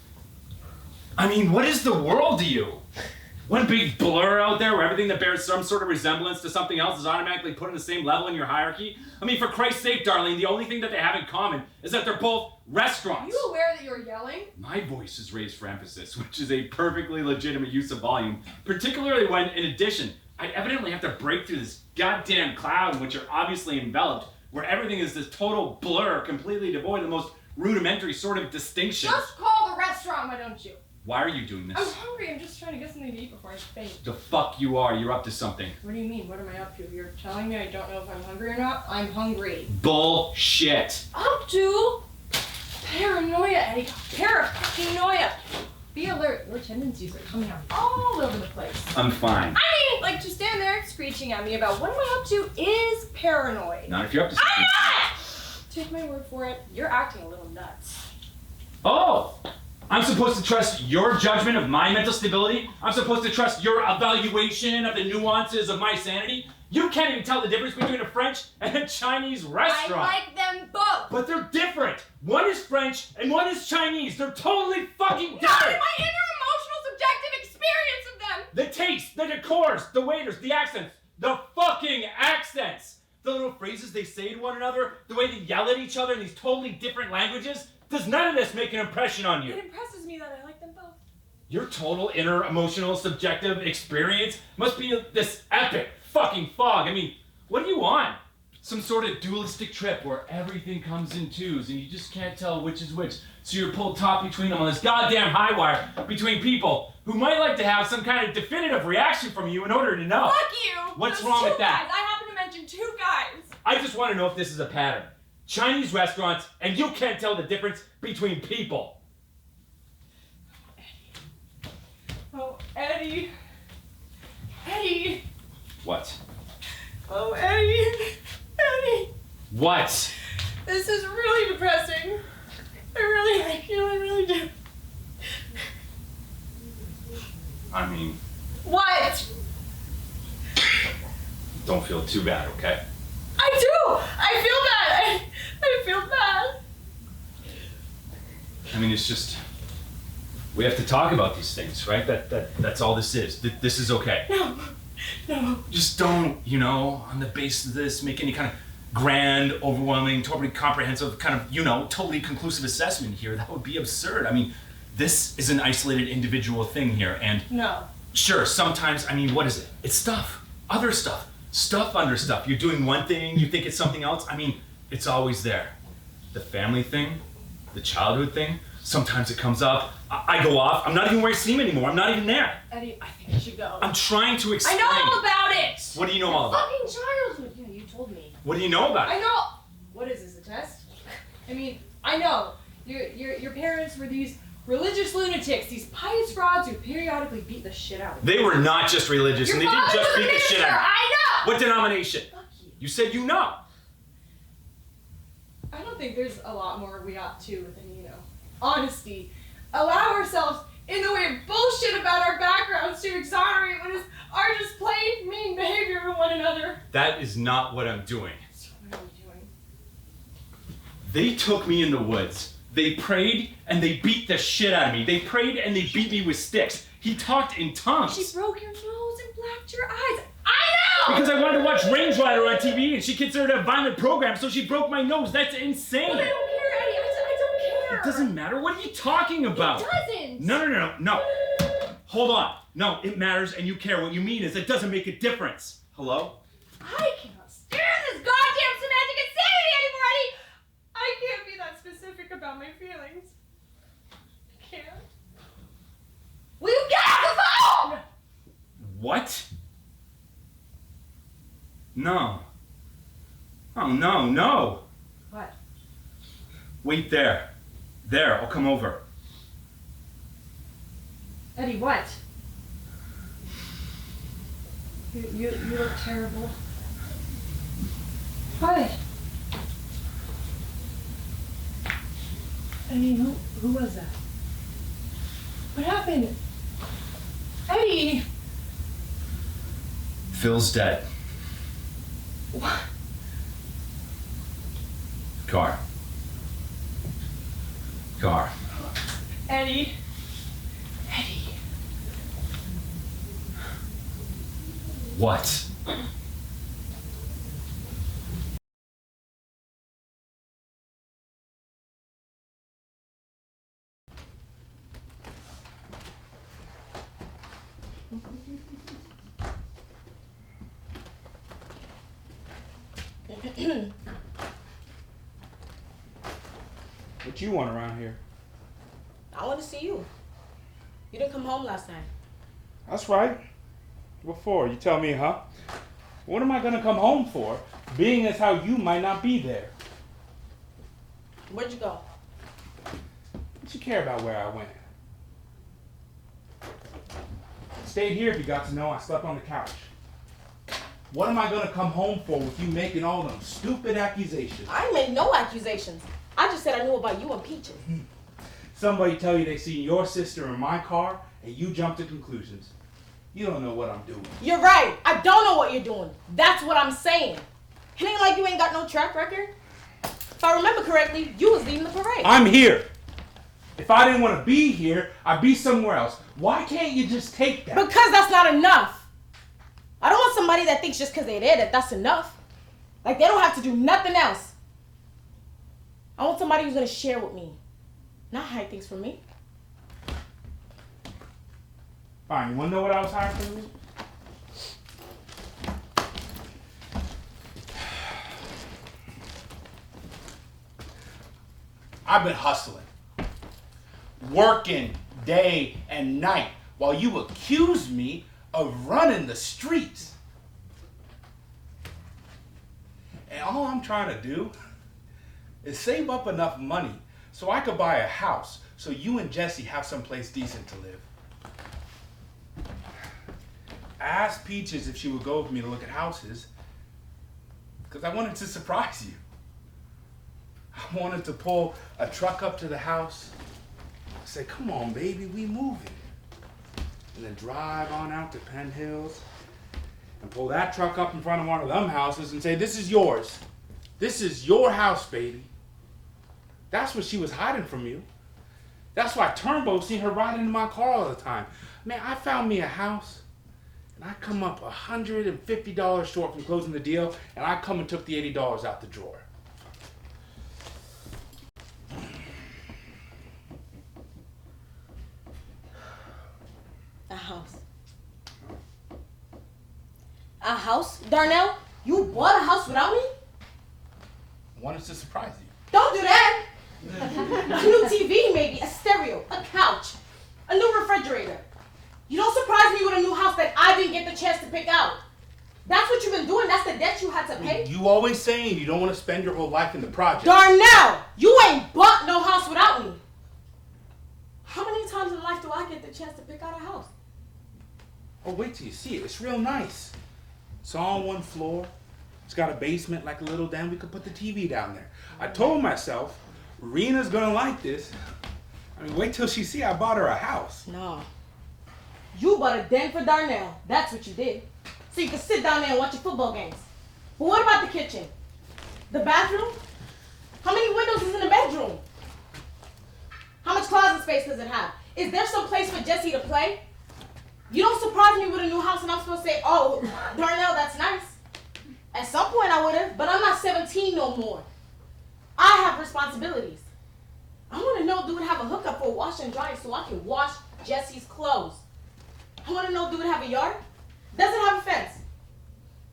I mean, what is the world to you? One big blur out there where everything that bears some sort of resemblance to something else is automatically put on the same level in your hierarchy? I mean, for Christ's sake, darling, the only thing that they have in common is that they're both restaurants. Are you aware that you're yelling? My voice is raised for emphasis, which is a perfectly legitimate use of volume, particularly when, in addition, I evidently have to break through this goddamn cloud in which you're obviously enveloped, where everything is this total blur, completely devoid of the most rudimentary sort of distinction. Just call the restaurant, why don't you? Why are you doing this? I'm hungry. I'm just trying to get something to eat before I faint. The fuck you are. You're up to something. What do you mean? What am I up to? You're telling me I don't know if I'm hungry or not? I'm hungry. Bullshit. Up to? Paranoia, Eddie. Paranoia. Be alert. Your tendencies are coming out all over the place. I'm fine. I mean, like, to stand there screeching at me about what am I up to is paranoid. Not if you're up to something. Take my word for it. You're acting a little nuts. Oh! I'm supposed to trust your judgment of my mental stability? I'm supposed to trust your evaluation of the nuances of my sanity? You can't even tell the difference between a French and a Chinese restaurant. I like them both. But they're different. One is French and one is Chinese. They're totally fucking different. Not in my inner emotional subjective experience of them. The taste, the decors, the waiters, the accents, the fucking accents. The little phrases they say to one another, the way they yell at each other in these totally different languages. Does none of this make an impression on you? It impresses me that I like Your total inner emotional subjective experience must be this epic fucking fog. I mean, what do you want? Some sort of dualistic trip where everything comes in twos and you just can't tell which is which. So you're pulled taut between them on this goddamn high wire between people who might like to have some kind of definitive reaction from you in order to know. Fuck you! What's Those wrong two with that? Guys. I happen to mention 2 guys. I just want to know if this is a pattern. Chinese restaurants, and you can't tell the difference between people. Oh, Eddie. Eddie. What? Oh, Eddie. Eddie. What? This is really depressing. I really do. I mean, What? don't feel too bad, okay? I do! I feel bad! I feel bad. I mean, it's just, we have to talk about these things, right? That's all this is. This is okay. No. Just don't, on the basis of this, make any kind of grand, overwhelming, totally comprehensive, kind of, totally conclusive assessment here. That would be absurd. I mean, this is an isolated individual thing here, and No. sure, sometimes, I mean, what is it? It's stuff. Other stuff. Stuff under stuff. You're doing one thing, you think it's something else. I mean, it's always there. The family thing, the childhood thing, sometimes it comes up. I go off. I'm not even where I seem anymore. I'm not even there. Eddie, I think I should go. I'm trying to explain. I know all about it! What do you know all about? Fucking childhood. Yeah, you told me. What do you know about it? I know. What is this, a test? I mean, I know. Your parents were these religious lunatics, these pious frauds who periodically beat the shit out of you. They were not just religious, Your and they didn't father just was a beat the shit minister, out of me. I know! What denomination? Fuck you. You said you know. I don't think there's a lot more we ought to than, honesty. Allow ourselves, in the way of bullshit about our backgrounds, to exonerate what is our just plain mean behavior to one another. That is not what I'm doing. So what are we doing? They took me in the woods. They prayed and they beat the shit out of me. They prayed and they beat me with sticks. He talked in tongues. She broke your nose and blacked your eyes. I know! Because I wanted to watch Range Rider on TV and she considered it a violent program, so she broke my nose. That's insane. But I don't care, Eddie. I don't care. It doesn't matter. What are you talking about? It doesn't. No. Hold on. No, it matters and you care. What you mean is it doesn't make a difference. Hello? I cannot stand this goddamn semantic insanity anymore, Eddie! I can't be that specific about my feelings. I can't. Will you get off the phone? What? No. Oh, no. What? Wait there. There, I'll come over. Eddie, what? You look terrible. What? I mean, who was that? What happened? Eddie! Phil's dead. What? Car. Eddie. What? What you want around here? I want to see you. You didn't come home last night. That's right. What for? You tell me, huh? What am I gonna come home for, being as how you might not be there? Where'd you go? What you care about where I went? Stayed here if you got to know. I slept on the couch. What am I gonna come home for with you making all them stupid accusations? I ain't made no accusations. I just said I knew about you and Peaches. Somebody tell you they seen your sister in my car and you jump to conclusions. You don't know what I'm doing. You're right. I don't know what you're doing. That's what I'm saying. It ain't like you ain't got no track record. If I remember correctly, you was leading the parade. I'm here. If I didn't want to be here, I'd be somewhere else. Why can't you just take that? Because that's not enough. I don't want somebody that thinks just because they're there that that's enough. Like they don't have to do nothing else. I want somebody who's going to share with me, not hide things from me. Fine, you wanna know what I was hired for? I've been hustling, working day and night while you accuse me of running the streets. And all I'm trying to do is save up enough money so I could buy a house so you and Jesse have someplace decent to live. I asked Peaches if she would go with me to look at houses because I wanted to surprise you. I wanted to pull a truck up to the house, say, come on, baby, we moving. And then drive on out to Penn Hills and pull that truck up in front of one of them houses and say, this is yours. This is your house, baby. That's what she was hiding from you. That's why Turnbow seen her riding in my car all the time. Man, I found me a house and I come up $150 short from closing the deal, and I come and took the $80 out the drawer. A house. A house? Darnell, you bought a house without me? I wanted to surprise you. Don't do that! A new TV, maybe, a stereo, a couch, a new refrigerator. You don't surprise me with a new house that I didn't get the chance to pick out. That's what you've been doing. That's the debt you had to pay. You always saying you don't want to spend your whole life in the project. Darnell, you ain't bought no house without me. How many times in life do I get the chance to pick out a house? Oh, wait till you see it. It's real nice. It's all on one floor. It's got a basement like a little den. We could put the TV down there. I told myself, Rena's gonna like this. I mean, wait till she see I bought her a house. No. You bought a den for Darnell. That's what you did. So you can sit down there and watch your football games. But what about the kitchen? The bathroom? How many windows is in the bedroom? How much closet space does it have? Is there some place for Jesse to play? You don't surprise me with a new house and I'm supposed to say, oh, Darnell, that's nice. At some point I would have, but I'm not 17 no more. I have responsibilities. I want to know, do it have a hookup for wash and dry so I can wash Jesse's clothes? I want to know, do it have a yard? Does it have a fence?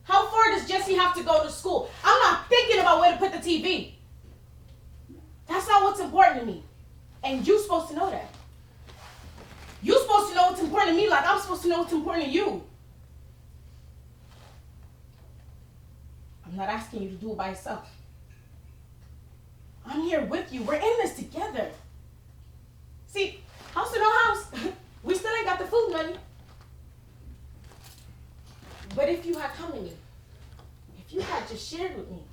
How far does Jesse have to go to school? I'm not thinking about where to put the TV. That's not what's important to me. And you're supposed to know that. You're supposed to know what's important to me like I'm supposed to know what's important to you. I'm not asking you to do it by yourself. I'm here with you. We're in this together. See, house or no house, we still ain't got the food money. But if you had come to me, if you had just shared with me,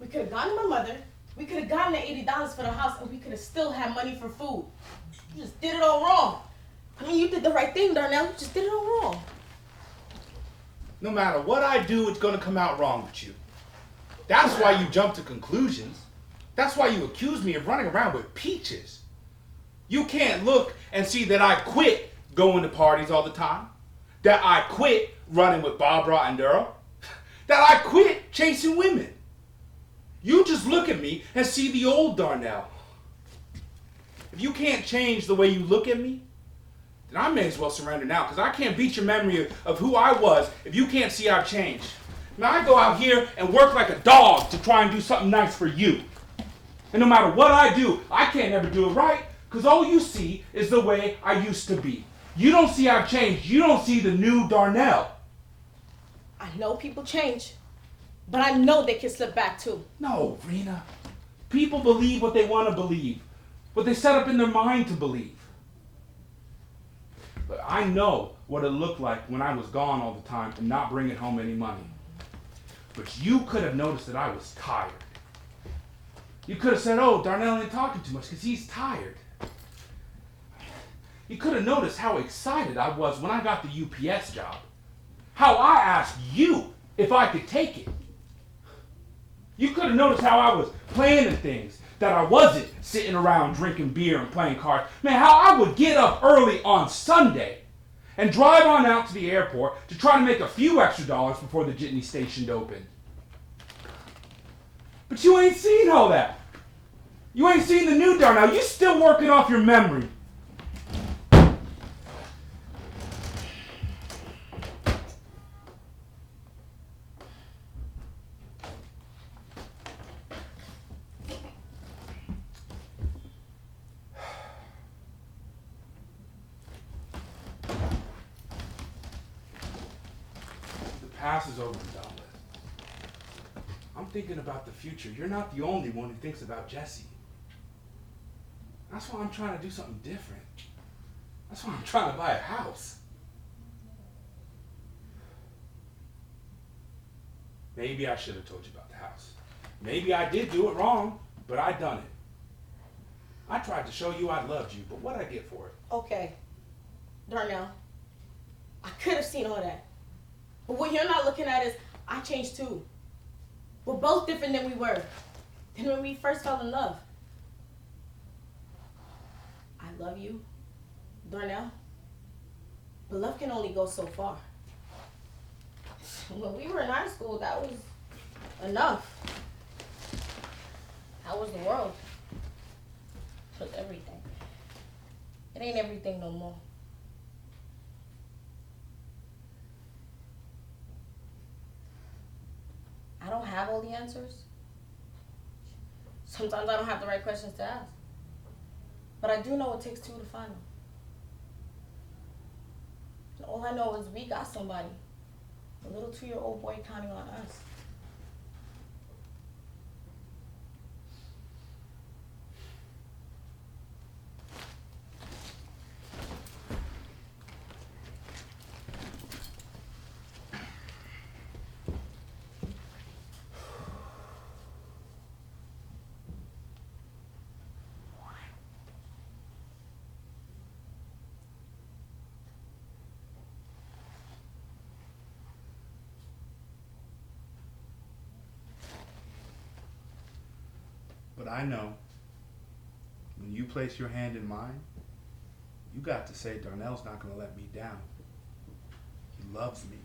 we could have gone to my mother, we could have gotten the $80 for the house, and we could have still had money for food. You just did it all wrong. I mean, you did the right thing, Darnell. You just did it all wrong. No matter what I do, it's gonna come out wrong with you. That's why you jump to conclusions. That's why you accuse me of running around with Peaches. You can't look and see that I quit going to parties all the time, that I quit running with Barbara and Daryl, that I quit chasing women. You just look at me and see the old Darnell. If you can't change the way you look at me, then I may as well surrender now, because I can't beat your memory of who I was if you can't see I've changed. Now I go out here and work like a dog to try and do something nice for you. And no matter what I do, I can't ever do it right, because all you see is the way I used to be. You don't see I've changed. You don't see the new Darnell. I know people change, but I know they can slip back too. No, Rena. People believe what they want to believe, what they set up in their mind to believe. But I know what it looked like when I was gone all the time and not bringing home any money. But you could have noticed that I was tired. You could have said, oh, Darnell ain't talking too much because he's tired. You could have noticed how excited I was when I got the UPS job. How I asked you if I could take it. You could have noticed how I was planning things, that I wasn't sitting around drinking beer and playing cards. Man, how I would get up early on Sunday and drive on out to the airport to try to make a few extra dollars before the Jitney station opened. But you ain't seen all that. You ain't seen the new Darnell. You still working off your memory. past is over and done with. I'm thinking about the future. You're not the only one who thinks about Jesse. That's why I'm trying to do something different. That's why I'm trying to buy a house. Maybe I should have told you about the house. Maybe I did do it wrong, but I done it. I tried to show you I loved you, but what'd I get for it? Okay, Darnell, I could have seen all that. But what you're not looking at is I changed too. We're both different than we were. Than when we first fell in love. I love you, Darnell. But love can only go so far. When we were in high school, that was enough. That was the world. It was everything. It ain't everything no more. I don't have all the answers. Sometimes I don't have the right questions to ask. But I do know it takes two to find them. And all I know is we got somebody. A little 2-year-old boy counting on us. But I know when you place your hand in mine, you got to say Darnell's not going to let me down. He loves me.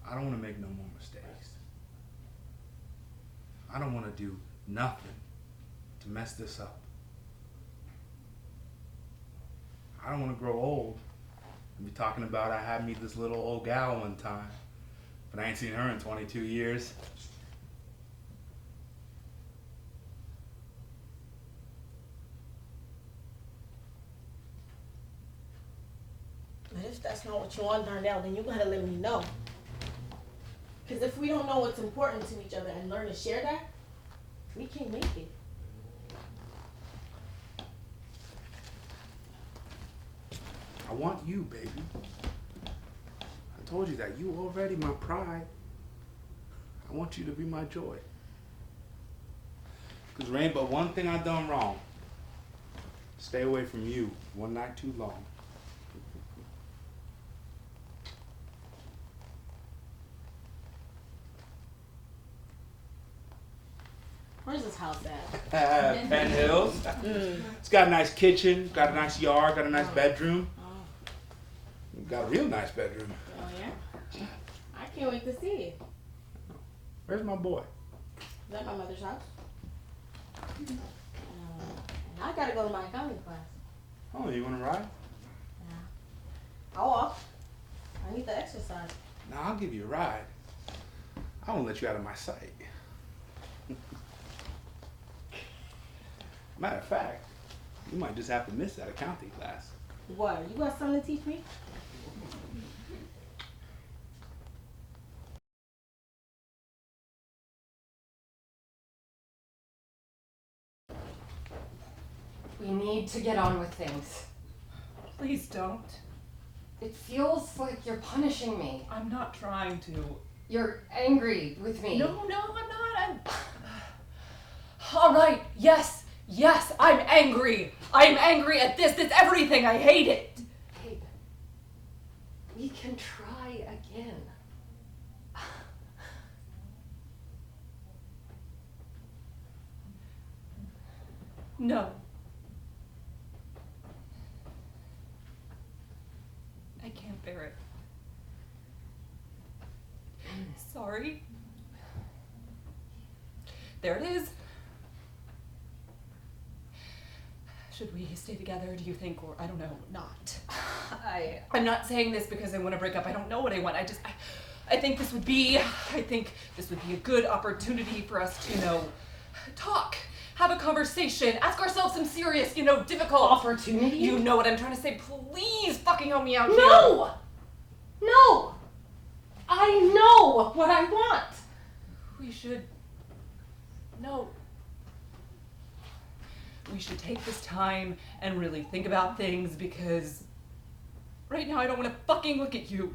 I don't want to make no more mistakes. I don't want to do nothing to mess this up. I don't want to grow old and be talking about I had me this little old gal one time. But I ain't seen her in 22 years. But if that's not what you want, Darnell, then you gotta let me know. Because if we don't know what's important to each other and learn to share that, we can't make it. I want you, baby. I told you that. You already my pride. I want you to be my joy. Because there ain't but one thing I done wrong. Stay away from you one night too long. Where's this house at? Penn Hills. It's got a nice kitchen, got a nice yard, got a nice bedroom. Got a real nice bedroom. Oh yeah? I can't wait to see it. Where's my boy? Is that my mother's house? And I gotta go to my accounting class. Oh, you wanna ride? Yeah. I'll walk. I need the exercise. Nah, I'll give you a ride. I won't let you out of my sight. Matter of fact, you might just have to miss that accounting class. What? You got something to teach me? We need to get on with things. Please don't. It feels like you're punishing me. I'm not trying to. You're angry with me. No, I'm not. All right, yes, I'm angry. I'm angry at this. It's everything. I hate it. Babe, we can try again. No. I can't bear it. Sorry. There it is. Should we stay together, do you think, or I don't know, not? I'm not saying this because I want to break up. I don't know what I want. I think this would be a good opportunity for us to, talk, have a conversation, ask ourselves some serious, difficult Opportunity? You know what I'm trying to say. Please fucking help me out here. No! No! I know what I want. We should take this time and really think about things, because right now I don't want to fucking look at you.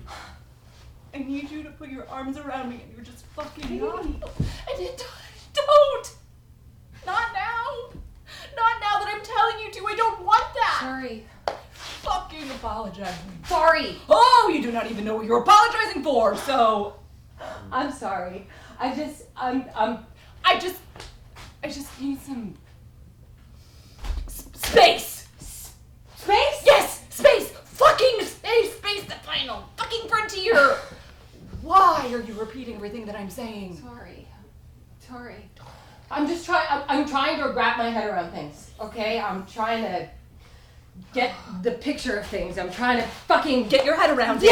I need you to put your arms around me and you're just fucking not. And don't! Not now! Not now that I'm telling you to. I don't want that! Sorry. Fucking apologizing. Sorry. Oh, you do not even know what you're apologizing for, so. I'm sorry. I just need some space. Space? Yes, space. Fucking space. Space, the final fucking frontier. Why are you repeating everything that I'm saying? Sorry. I'm trying to wrap my head around things, okay? I'm trying to get the picture of things. I'm trying to fucking Get your head around it.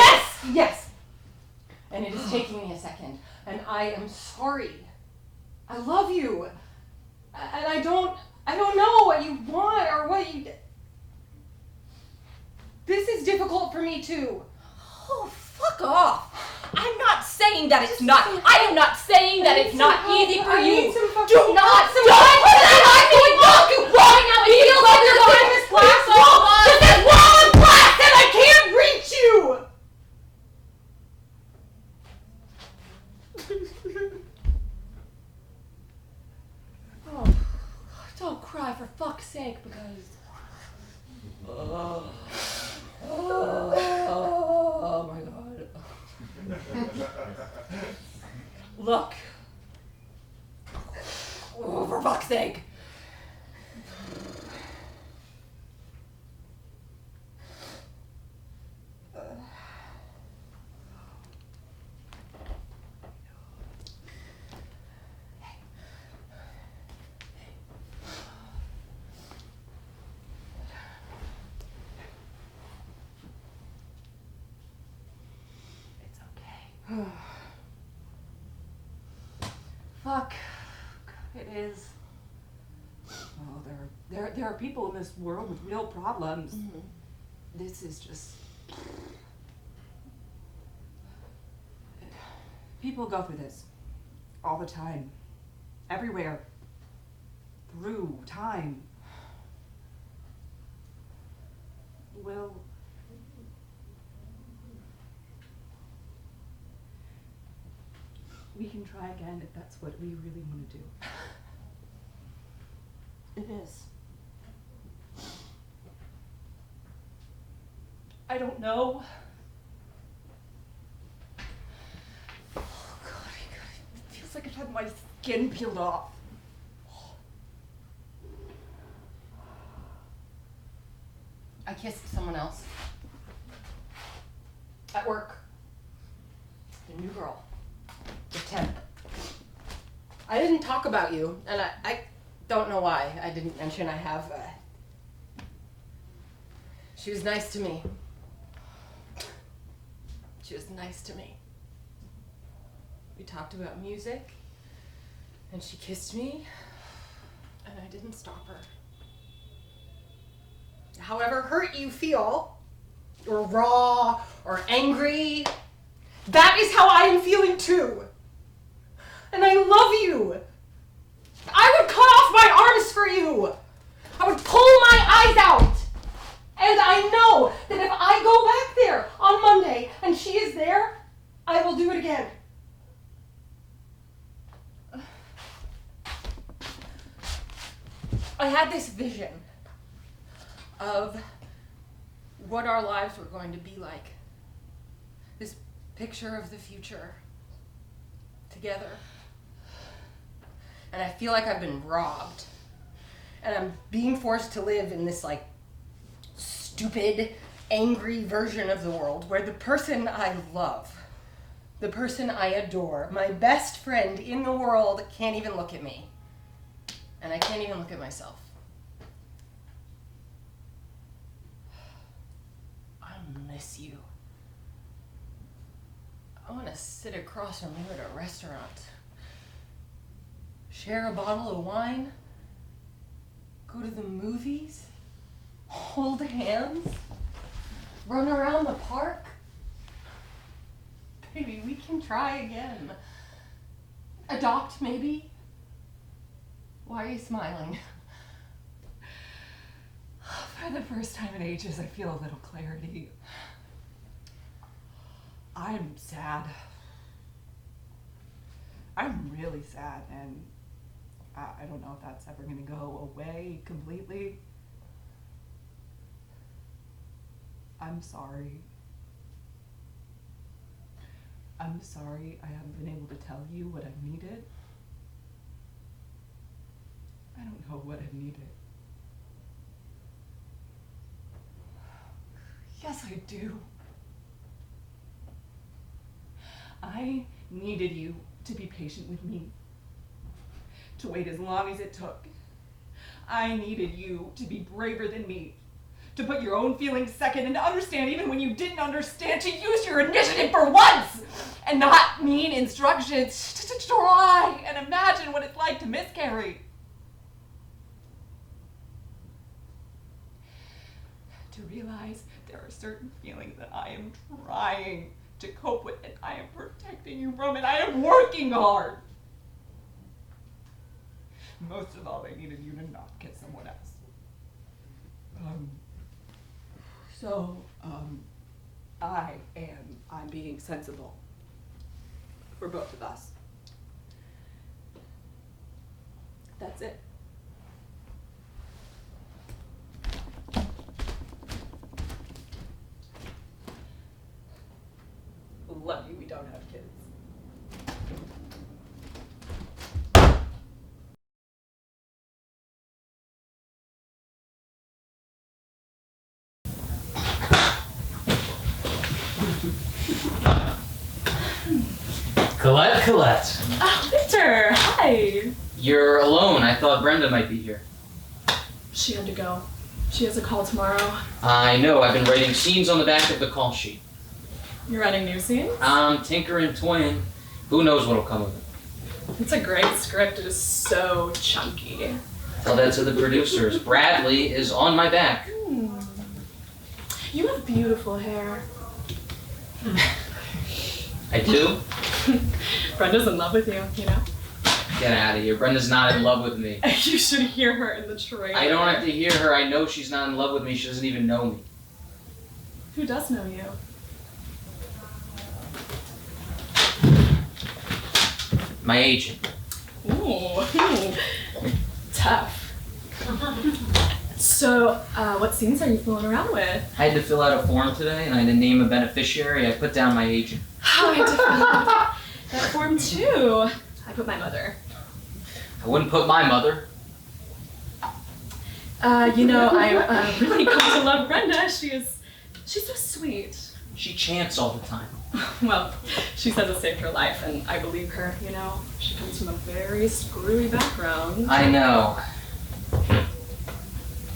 Yes! And it is taking me a second. And I am sorry. I love you. And I don't know what you want or what you... This is difficult for me too. Oh, fuck off. I'm not saying that it's not. I am not saying that it's not easy for you. Do not put that on me. Walking out with you like you're going to this class all on. This is wrong class and I can't reach you. Don't cry for fuck's sake, because... Oh my god. Look. Oh, for fuck's sake. Fuck. It is. Oh, there are people in this world with real problems. Mm-hmm. This is just... People go through this all the time. Everywhere. Through time. Will... We can try again if that's what we really want to do. It is. I don't know. Oh god, it feels like I've had my skin peeled off. I kissed someone else. At work. The new girl. The temp. I didn't talk about you, and I don't know why I didn't mention I have, She was nice to me. She was nice to me. We talked about music, and she kissed me, and I didn't stop her. However hurt you feel, or raw, or angry, that is how I am feeling too. And I love you. I would cut off my arms for you. I would pull my eyes out. And I know that if I go back there on Monday and she is there, I will do it again. I had this vision of what our lives were going to be like. This picture of the future together. And I feel like I've been robbed. And I'm being forced to live in this, like, stupid, angry version of the world where the person I love, the person I adore, my best friend in the world can't even look at me. And I can't even look at myself. I miss you. I want to sit across from you at a restaurant. Share a bottle of wine Go to the movies? Hold hands? Run around the park? Baby, we can try again. Adopt, maybe? Why are you smiling? For the first time in ages, I feel a little clarity. I'm sad. I'm really sad, and I don't know if that's ever gonna go away completely. I'm sorry. I'm sorry I haven't been able to tell you what I've needed. I don't know what I've needed. Yes, I do. I needed you to be patient with me, to wait as long as it took. I needed you to be braver than me, to put your own feelings second and to understand even when you didn't understand, to use your initiative for once and not need instructions, to try and imagine what it's like to miscarry. To realize there are certain feelings that I am trying to cope with and I am protecting you from, and I am working hard. Most of all, I needed you to not get someone else. I'm being sensible for both of us. That's it. Love you, we don't have kids. Colette. Oh, Victor, hi. You're alone. I thought Brenda might be here. She had to go. She has a call tomorrow. I know. I've been writing scenes on the back of the call sheet. You're writing new scenes? I'm tinkering, toying. Who knows what'll come of it? It's a great script. It is so chunky. Tell that to the producers. Bradley is on my back. You have beautiful hair. I do? Brenda's in love with you, you know? Get out of here. Brenda's not in love with me. You should hear her in the trailer. I don't have to hear her. I know she's not in love with me. She doesn't even know me. Who does know you? My agent. Ooh. Tough. So, what scenes are you fooling around with? I had to fill out a form today, and I had to name a beneficiary. I put down my agent. Oh, I had to fill out that form too. I put my mother. I wouldn't put my mother. You know, I really come to love Brenda. She's so sweet. She chants all the time. Well, she says it saved her life, and I believe her, you know. She comes from a very screwy background. I know.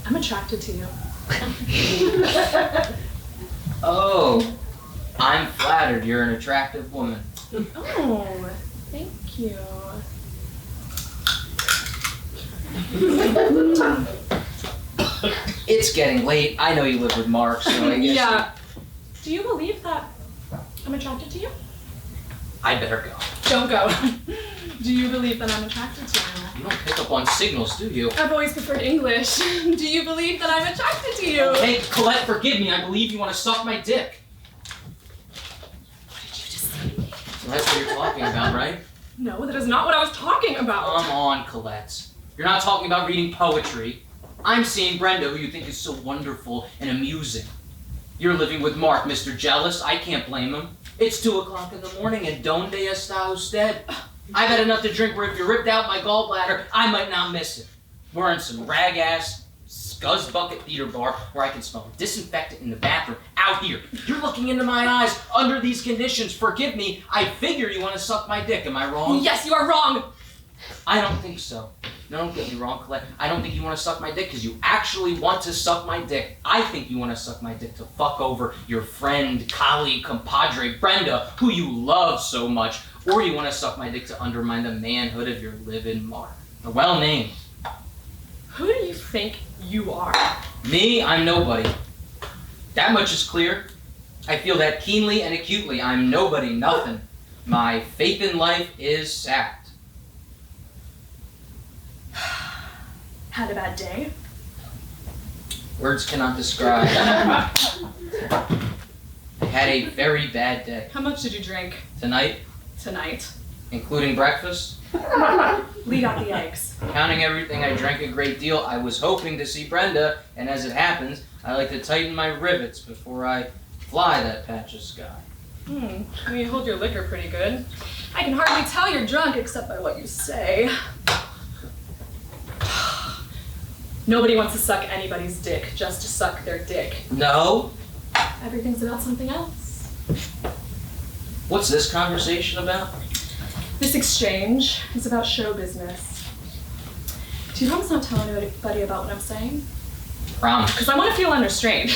I'm attracted to you. Oh, I'm flattered. You're an attractive woman. Oh, thank you. It's getting late. I know you live with Mark, so I guess. Yeah. Do you believe that I'm attracted to you? I better go. Don't go. Do you believe that I'm attracted to you? You don't pick up on signals, do you? I've always preferred English. Do you believe that I'm attracted to you? Hey, Colette, forgive me. I believe you want to suck my dick. What did you just say? So that's what you're talking about, right? No, that is not what I was talking about. Come on, Colette. You're not talking about reading poetry. I'm seeing Brenda, who you think is so wonderful and amusing. You're living with Mark, Mr. Jealous. I can't blame him. It's 2 o'clock in the morning and donde está usted? I've had enough to drink where if you ripped out my gallbladder, I might not miss it. We're in some rag-ass, scuzz bucket theater bar where I can smell disinfectant in the bathroom. Out here. You're looking into my eyes under these conditions. Forgive me. I figure you want to suck my dick. Am I wrong? Yes, you are wrong. I don't think so. No, don't get me wrong, Claire. I don't think you want to suck my dick because you actually want to suck my dick. I think you want to suck my dick to fuck over your friend, colleague, compadre, Brenda, who you love so much. Or you want to suck my dick to undermine the manhood of your live-in Mark. Well named. Who do you think you are? Me, I'm nobody. That much is clear. I feel that keenly and acutely. I'm nobody, nothing. My faith in life is sapped. Had a bad day? Words cannot describe. I had a very bad day. How much did you drink? Tonight, Tonight. including breakfast, Lead out the eggs. counting everything, I drank a great deal. I was hoping to see Brenda, and as it happens, I like to tighten my rivets before I fly that patch of sky. You hold your liquor pretty good. I can hardly tell you're drunk except by what you say. Nobody wants to suck anybody's dick just to suck their dick. No? Everything's about something else. What's this conversation about? This exchange is about show business. Do you promise not to tell anybody about what I'm saying? Promise. Because I want to feel unrestrained.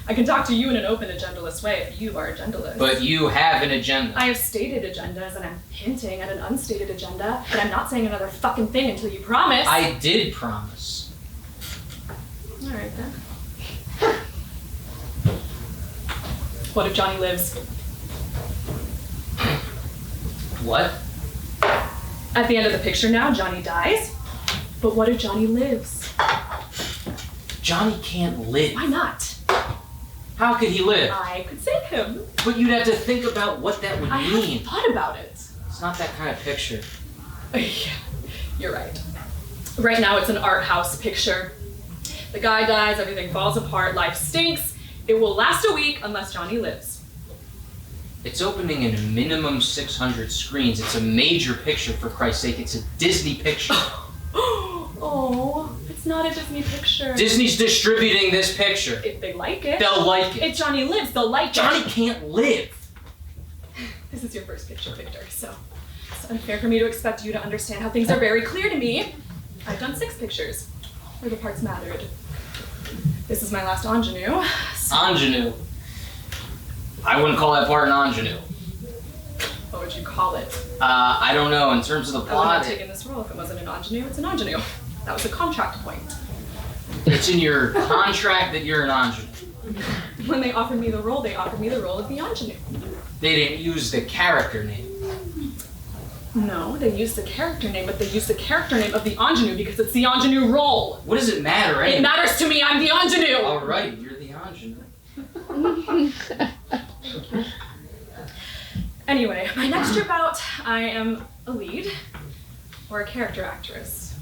I can talk to you in an open, agendaless way if you are agendaless. But you have an agenda. I have stated agendas, and I'm hinting at an unstated agenda, but I'm not saying another fucking thing until you promise. I did promise. All right, then. What if Johnny lives? What? At the end of the picture now, Johnny dies. But what if Johnny lives? Johnny can't live. Why not? How could he live? I could save him. But you'd have to think about what that would I mean. haven't thought about it. It's not that kind of picture. You're right. Right now it's an art house picture. The guy dies, everything falls apart, life stinks. It will last a week unless Johnny lives. It's opening in a minimum 600 screens. It's a major picture, for Christ's sake. It's a Disney picture. Oh, it's not a Disney picture. Disney's distributing this picture. If they like it. They'll like it. If Johnny lives, they'll like Johnny it. can't live. This is your first picture, Victor, so it's unfair for me to expect you to understand how things are very clear to me. I've done 6 pictures, where the parts mattered. This is my last ingenue. Ingenue. I wouldn't call that part an ingenue. What would you call it? I don't know. In terms of the I wouldn't plot, have taken this role if it wasn't an ingenue. It's an ingenue. That was a contract point. it's in your contract that you're an ingenue. When they offered me the role, they offered me the role of the ingenue. They didn't use the character name. No, they used the character name, but they used the character name of the ingenue because it's the ingenue role. What does it matter, It matters to me. I'm the ingenue. All right, you're the ingenue. Anyway, my next trip out, I am a lead or a character actress.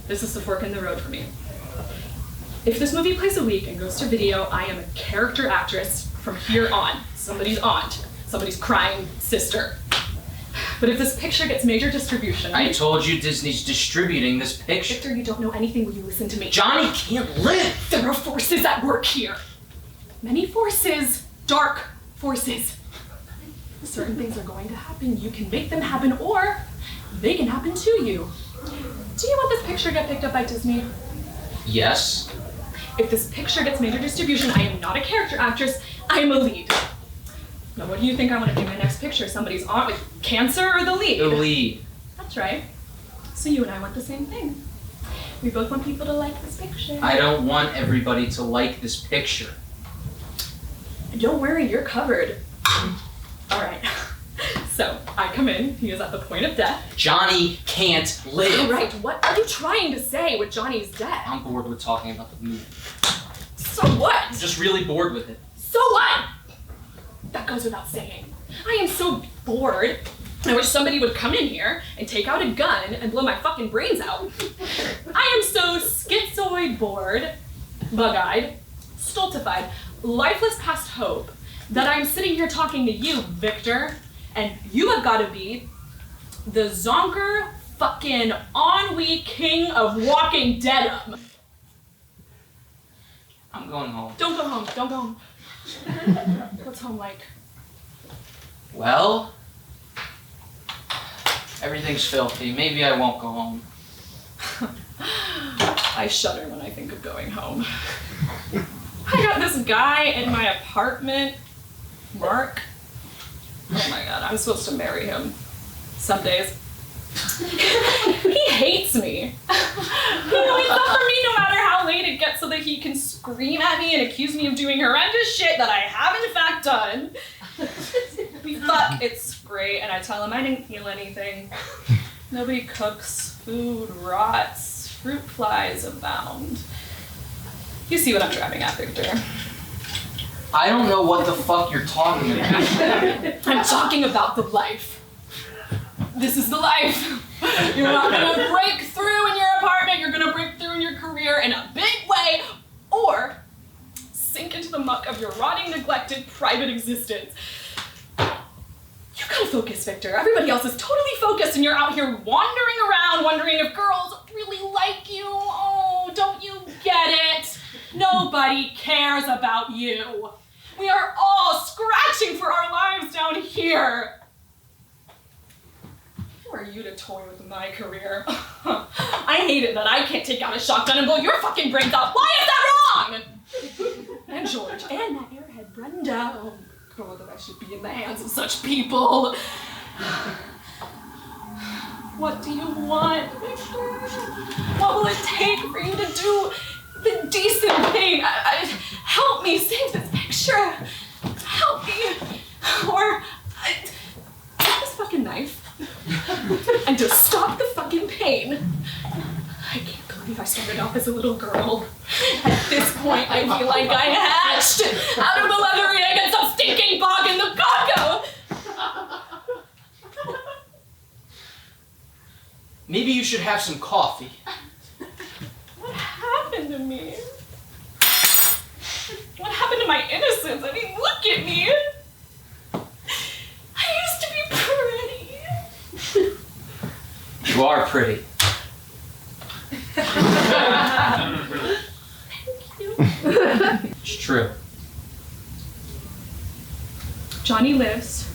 This is the fork in the road for me. If this movie plays a week and goes to video, I am a character actress from here on. Somebody's aunt, somebody's crying sister. But if this picture gets major distribution... I told you Disney's distributing this picture. Victor, you don't know anything when you listen to me. Johnny can't live! There are forces at work here. Many forces. Dark forces. Certain things are going to happen. You can make them happen, or they can happen to you. Do you want this picture to get picked up by Disney? Yes. If this picture gets major distribution, I am not a character actress, I am a lead. Now what do you think I want to do in my next picture? Somebody's aunt with cancer or the lead? The lead. That's right. So you and I want the same thing. We both want people to like this picture. I don't want everybody to like this picture. Don't worry, you're covered. All right. So I come in, he is at the point of death. Johnny can't live. All right, what are you trying to say with Johnny's death? I'm bored with talking about the movie. So what? I'm just really bored with it. So what? That goes without saying. I am so bored. I wish somebody would come in here and take out a gun and blow my fucking brains out. I am so schizoid bored, bug-eyed, stultified, lifeless past hope that I'm sitting here talking to you, Victor, and you have got to be the zonker fucking ennui king of Walking Deadum. I'm going home. Don't go home. Don't go home. What's home like? Well, everything's filthy. Maybe I won't go home. I shudder when I think of going home. I got this guy in my apartment, Mark. Oh my god, I'm supposed to marry him some days. He hates me. He always scream at me and accuse me of doing horrendous shit that I have in fact done. We fuck, it's great, and I tell him I didn't feel anything. Nobody cooks, food rots, fruit flies abound. You see what I'm driving at, Victor. I don't know what the fuck you're talking about. I'm talking about the life. This is the life. You're not gonna break through in your apartment, you're gonna break through in your career in a big way, or sink into the muck of your rotting, neglected, private existence. You gotta focus, Victor. Everybody else is totally focused and you're out here wandering around wondering if girls really like you. Oh, don't you get it? Nobody cares about you. We are all scratching for our lives down here. Who are you to toy with my career? I hate it that I can't take out a shotgun and blow your fucking brains out. Why is that wrong? And George, and that airhead Brenda. Oh God, that I should be in the hands of such people. What do you want, Victor? What will it take for you to do the decent thing? Help me save this picture. Help me. Or take this fucking knife and to stop the fucking pain. I can't believe I started off as a little girl. At this point, I feel like I hatched out of the leathery egg and some stinking bog in the Congo. Maybe you should have some coffee. What happened to me? What happened to my innocence? I mean, look at me. I used to be pretty. You are pretty. It's true. Johnny lives.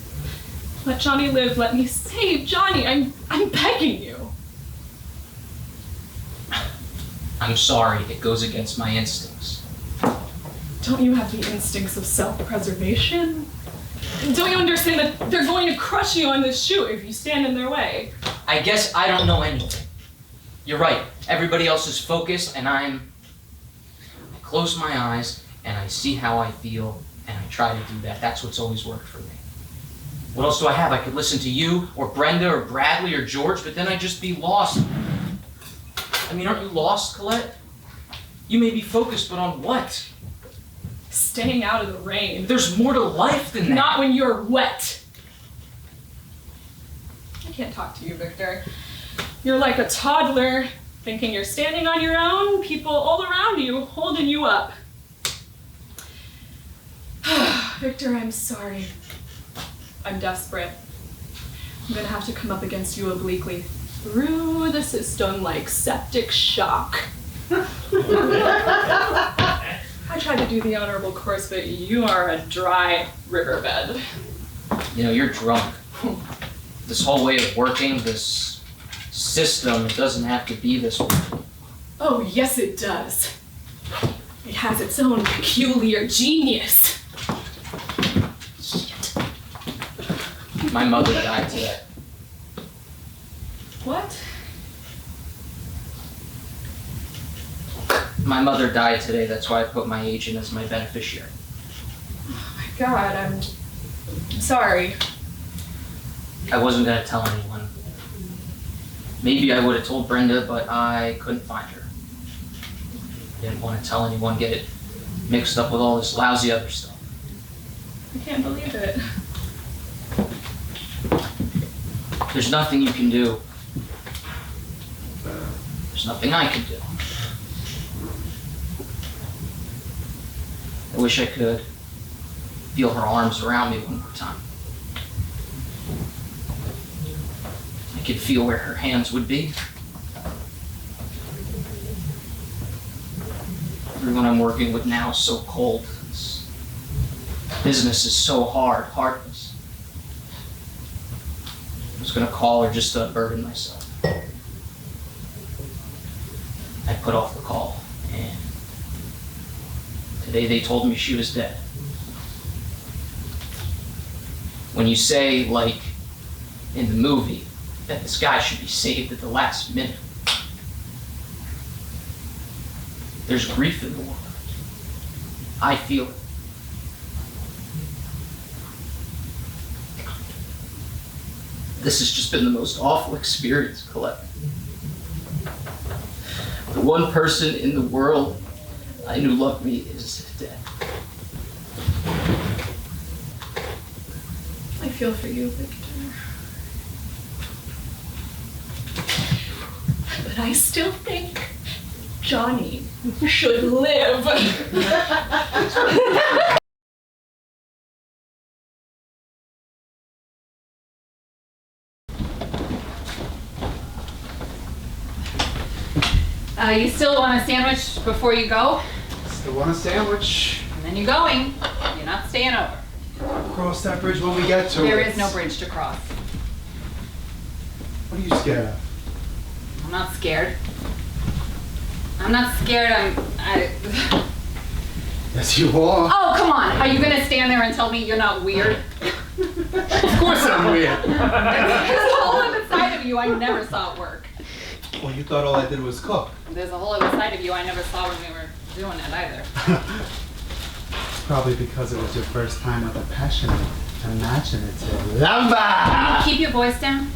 Let Johnny live. Let me save Johnny. I'm begging you. I'm sorry, it goes against my instincts. Don't you have the instincts of self-preservation? Don't you understand that they're going to crush you on this shoot if you stand in their way? I guess I don't know anything. You're right. Everybody else is focused and I close my eyes and I see how I feel and I try to do that. That's what's always worked for me. What else do I have? I could listen to you or Brenda or Bradley or George, but then I'd just be lost. I mean, aren't you lost, Colette? You may be focused, but on what? Staying out of the rain. There's more to life than that. Not when you're wet. I can't talk to you, Victor. You're like a toddler, thinking you're standing on your own, people all around you holding you up. Victor, I'm sorry. I'm desperate. I'm gonna have to come up against you obliquely through the system like septic shock. I tried to do the honorable course, but you are a dry riverbed. You know, you're drunk. This whole way of working, this system, it doesn't have to be this way. Oh, yes it does. It has its own peculiar genius. Shit. My mother died today. What? My mother died today, that's why I put my agent as my beneficiary. Oh my God, I'm sorry. I wasn't gonna tell anyone. Maybe I would have told Brenda, but I couldn't find her. Didn't want to tell anyone, get it mixed up with all this lousy other stuff. I can't believe it. There's nothing you can do. There's nothing I can do. I wish I could feel her arms around me one more time. I could feel where her hands would be. Everyone I'm working with now is so cold. This business is so hard, heartless. I was gonna call her just to unburden myself. I put off the call, and today they told me she was dead. When you say, like in the movie, that this guy should be saved at the last minute, there's grief in the world. I feel it. This has just been the most awful experience, Colette. The one person in the world I knew loved me is dead. I feel for you, Victor. But I still think Johnny should live. You still want a sandwich before you go? Still want a sandwich. And then you're going. You're not staying over. Cross that bridge when we get to it. There is no bridge to cross. What are you scared of? I'm not scared. I'm not scared. Yes, you are. Oh, come on. Are you gonna stand there and tell me you're not weird? Of course I'm weird. There's a whole other side of you I never saw at work. Well, you thought all I did was cook. There's a whole other side of you I never saw when we were doing it either. Probably because it was your first time with a passionate, imaginative Can lover. you keep your voice down?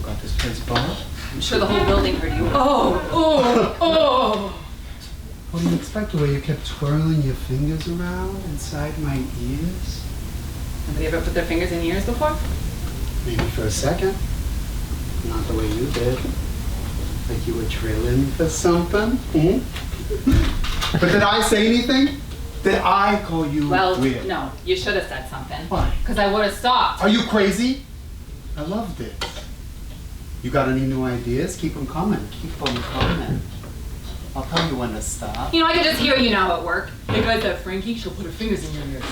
Got this place bombed? I'm sure the whole building heard you. Oh. What do you expect, the way you kept twirling your fingers around inside my ears? Nobody ever put their fingers in ears before? Maybe for a second. Not the way you did. Like you were drilling for something. Hmm? But did I say anything? Did I call you weird? No, you should have said something. Why? Because I would have stopped. Are you crazy? I loved it. You got any new ideas? Keep them coming. Keep them coming. I'll tell you when to stop. You know, I could just hear you now at work. They guys that Frankie, she'll put her fingers in your ears.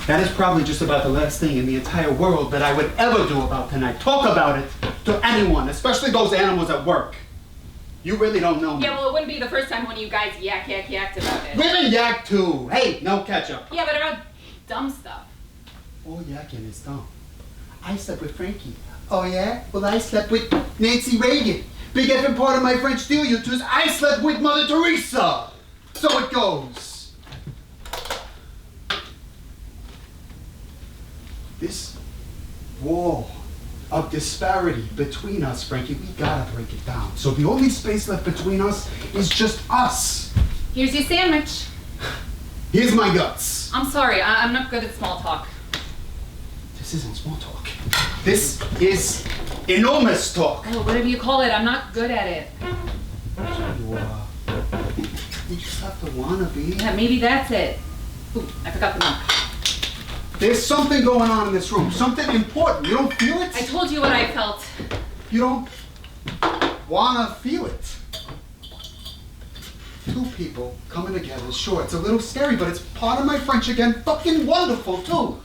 That is probably just about the last thing in the entire world that I would ever do about tonight. Talk about it to anyone, especially those animals at work. You really don't know me. Yeah, well, it wouldn't be the first time one of you guys yacked about it. Women yak too. Hey, no ketchup. Yeah, but about dumb stuff. All yakking is dumb. I slept with Frankie. Oh yeah? Well, I slept with Nancy Reagan. Big effing part of my French deal, you two, is I slept with Mother Teresa. So it goes. This wall of disparity between us, Frankie, we gotta break it down. So the only space left between us is just us. Here's your sandwich. Here's my guts. I'm sorry, I'm not good at small talk. This isn't small talk. This is enormous talk. Oh, whatever you call it, I'm not good at it. You just have to wanna be. Yeah, maybe that's it. Ooh, I forgot the milk. There's something going on in this room. Something important. You don't feel it? I told you what I felt. You don't wanna feel it. Two people coming together. Sure, it's a little scary, but it's part of my French again. Fucking wonderful, too.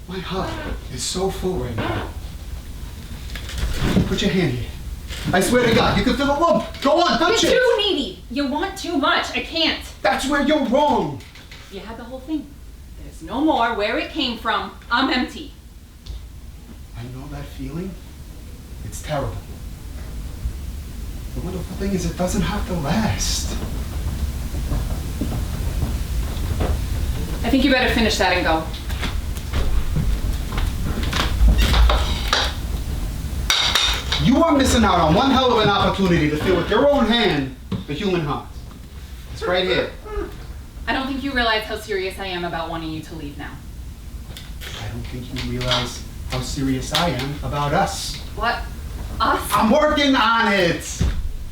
My heart is so full right now. Put your hand here. I swear to God, you can feel a lump. Go on, touch it. You're too needy. You want too much. I can't. That's where you're wrong. You had the whole thing. There's no more. Where it came from, I'm empty. I know that feeling. It's terrible. The wonderful thing is it doesn't have to last. I think you better finish that and go. You are missing out on one hell of an opportunity to feel with your own hand the human heart. It's right here. I don't think you realize how serious I am about wanting you to leave now. I don't think you realize how serious I am about us. What? Us? I'm working on it.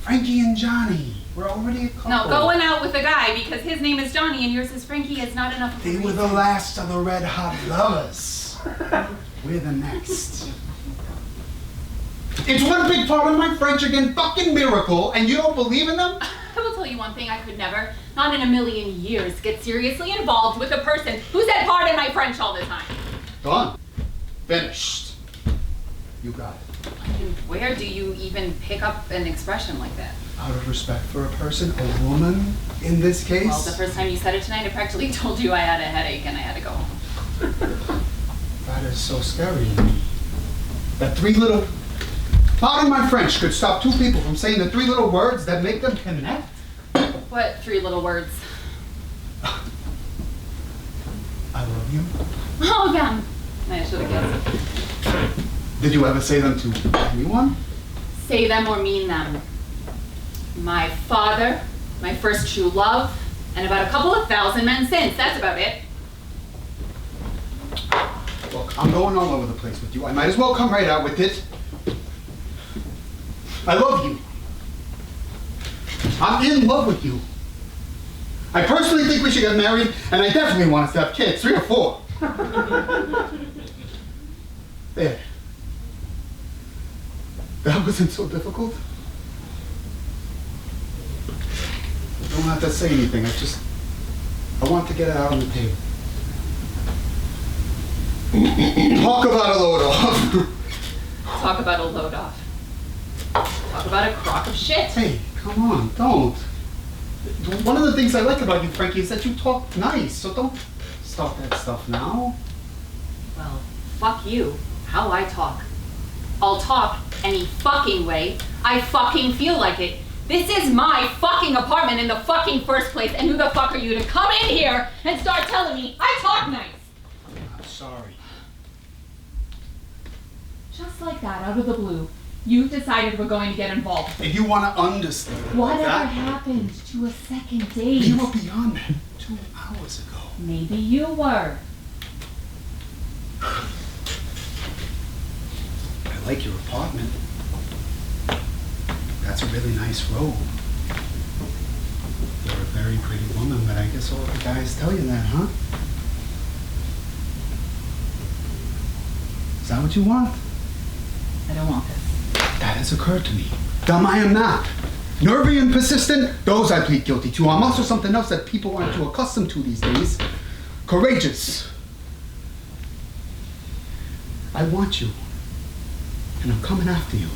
Frankie and Johnny. We're already a couple. No, going out with a guy because his name is Johnny and yours is Frankie is not enough of a They were the reason. last of the red hot lovers. We're the next. It's one big part of my French again fucking miracle, and you don't believe in them? I will tell you one thing, I could never, not in a million years, get seriously involved with a person who said pardon my French all the time. Done. Finished. You got it. And where do you even pick up an expression like that? Out of respect for a person, a woman in this case. Well, the first time you said it tonight, I practically told you I had a headache and I had to go home. That is so scary to me. That three little... Pardon my French could stop two people from saying the three little words that make them connect. What 3 little words? I love you. Oh, them. I should have guessed. Did you ever say them to anyone? Say them or mean them. My father, my first true love, and about a couple of thousand men since. That's about it. Look, I'm going all over the place with you. I might as well come right out with it. I love you. I'm in love with you. I personally think we should get married, and I definitely want us to have kids, 3 or 4. There. That wasn't so difficult. You don't have to say anything. I want to get it out on the table. Talk about a load off. Talk about a load off. Talk about a crock of shit. Hey, come on, don't. One of the things I like about you, Frankie, is that you talk nice, so don't stop that stuff now. Well, fuck you. How I talk. I'll talk any fucking way I fucking feel like it. This is my fucking apartment in the fucking first place, and who the fuck are you to come in here and start telling me I talk nice? I'm sorry. Just like that, out of the blue, you decided we're going to get involved. If you want to understand Whatever that, happened to a second date? we were beyond that 2 hours ago. Maybe you were. I like your apartment. That's a really nice robe. You're a very pretty woman, but I guess all the guys tell you that, huh? Is that what you want? I don't want this. That has occurred to me. Dumb I am not. Nervy and persistent, those I plead guilty to. I'm also something else that people aren't too accustomed to these days. Courageous. I want you. And I'm coming after you.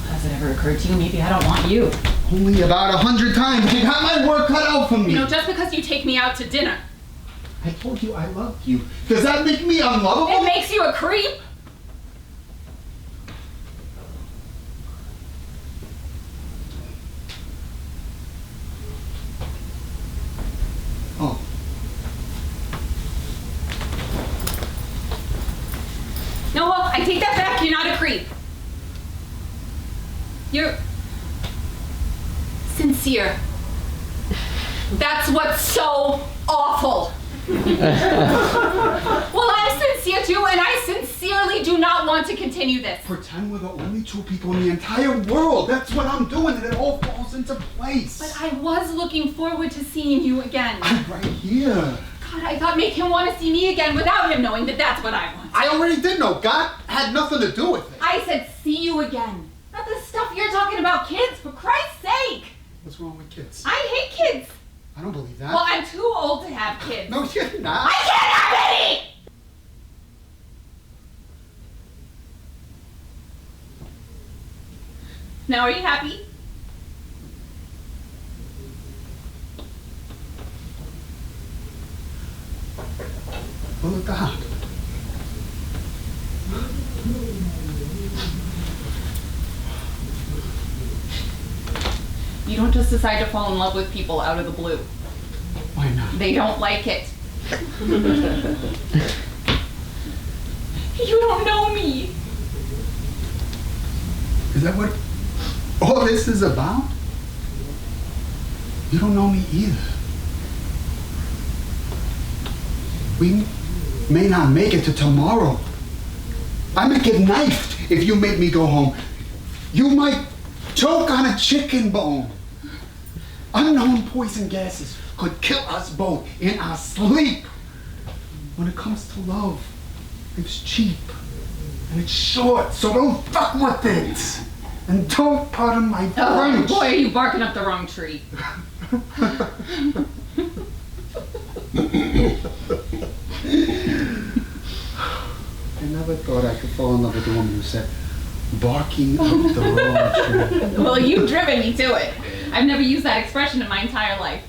Has it ever occurred to you maybe I don't want you? Only about 100 times. You got my work cut out for me. You know, just because you take me out to dinner. I told you I love you. Does that make me unlovable? It makes you a creep? Oh. No, well, I take that back. You're not a creep. You're sincere. That's what's so awful. Well, I'm sincere too, and I sincerely do not want to continue this. Pretend we're the only 2 people in the entire world. That's what I'm doing, and it all falls into place. But I was looking forward to seeing you again. I'm right here. God, I thought make him want to see me again without him knowing that that's what I want. I already did know. God had nothing to do with it. I said see you again. Not the stuff you're talking about, kids, for Christ's sake. What's wrong with kids? I hate kids. I don't believe that. Well, I'm too old to have kids. No, you're not. I can't have any! Now, are you happy? Pull it down. You don't just decide to fall in love with people out of the blue. Why not? They don't like it. You don't know me. Is that what all this is about? You don't know me either. We may not make it to tomorrow. I might get knifed if you make me go home. You might choke on a chicken bone. Unknown poison gases could kill us both in our sleep. When it comes to love, it's cheap and it's short, so don't fuck with it. And don't pardon my French. Oh boy, are you barking up the wrong tree. I never thought I could fall in love with a woman who said, barking up the wrong tree. Well, you've driven me to it. I've never used that expression in my entire life.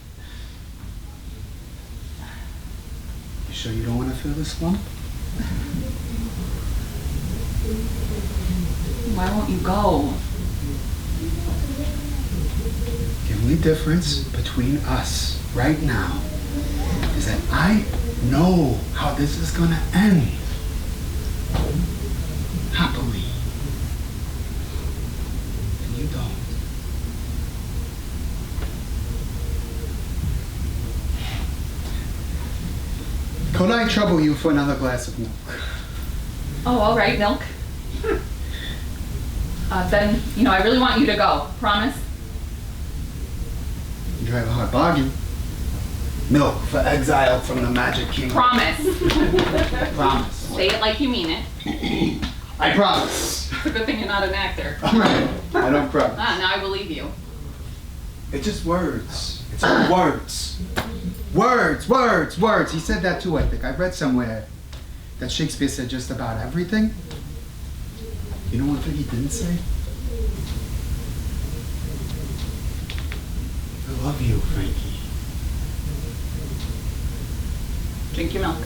You sure you don't want to feel this lump? Why won't you go? The only difference between us right now is that I know how this is gonna end. Happily. And you don't. Could I trouble you for another glass of milk? Oh, all right, milk. Then, I really want you to go. Promise? You drive a hard bargain. Milk for exile from the Magic Kingdom. Promise. Promise. Say it like you mean it. I promise. It's a good thing you're not an actor. All right. I don't promise. Now I believe you. It's just words. It's all words. Words, words, words. He said that too, I think. I read somewhere that Shakespeare said just about everything. You know one thing he didn't say? I love you, Frankie. Drink your milk.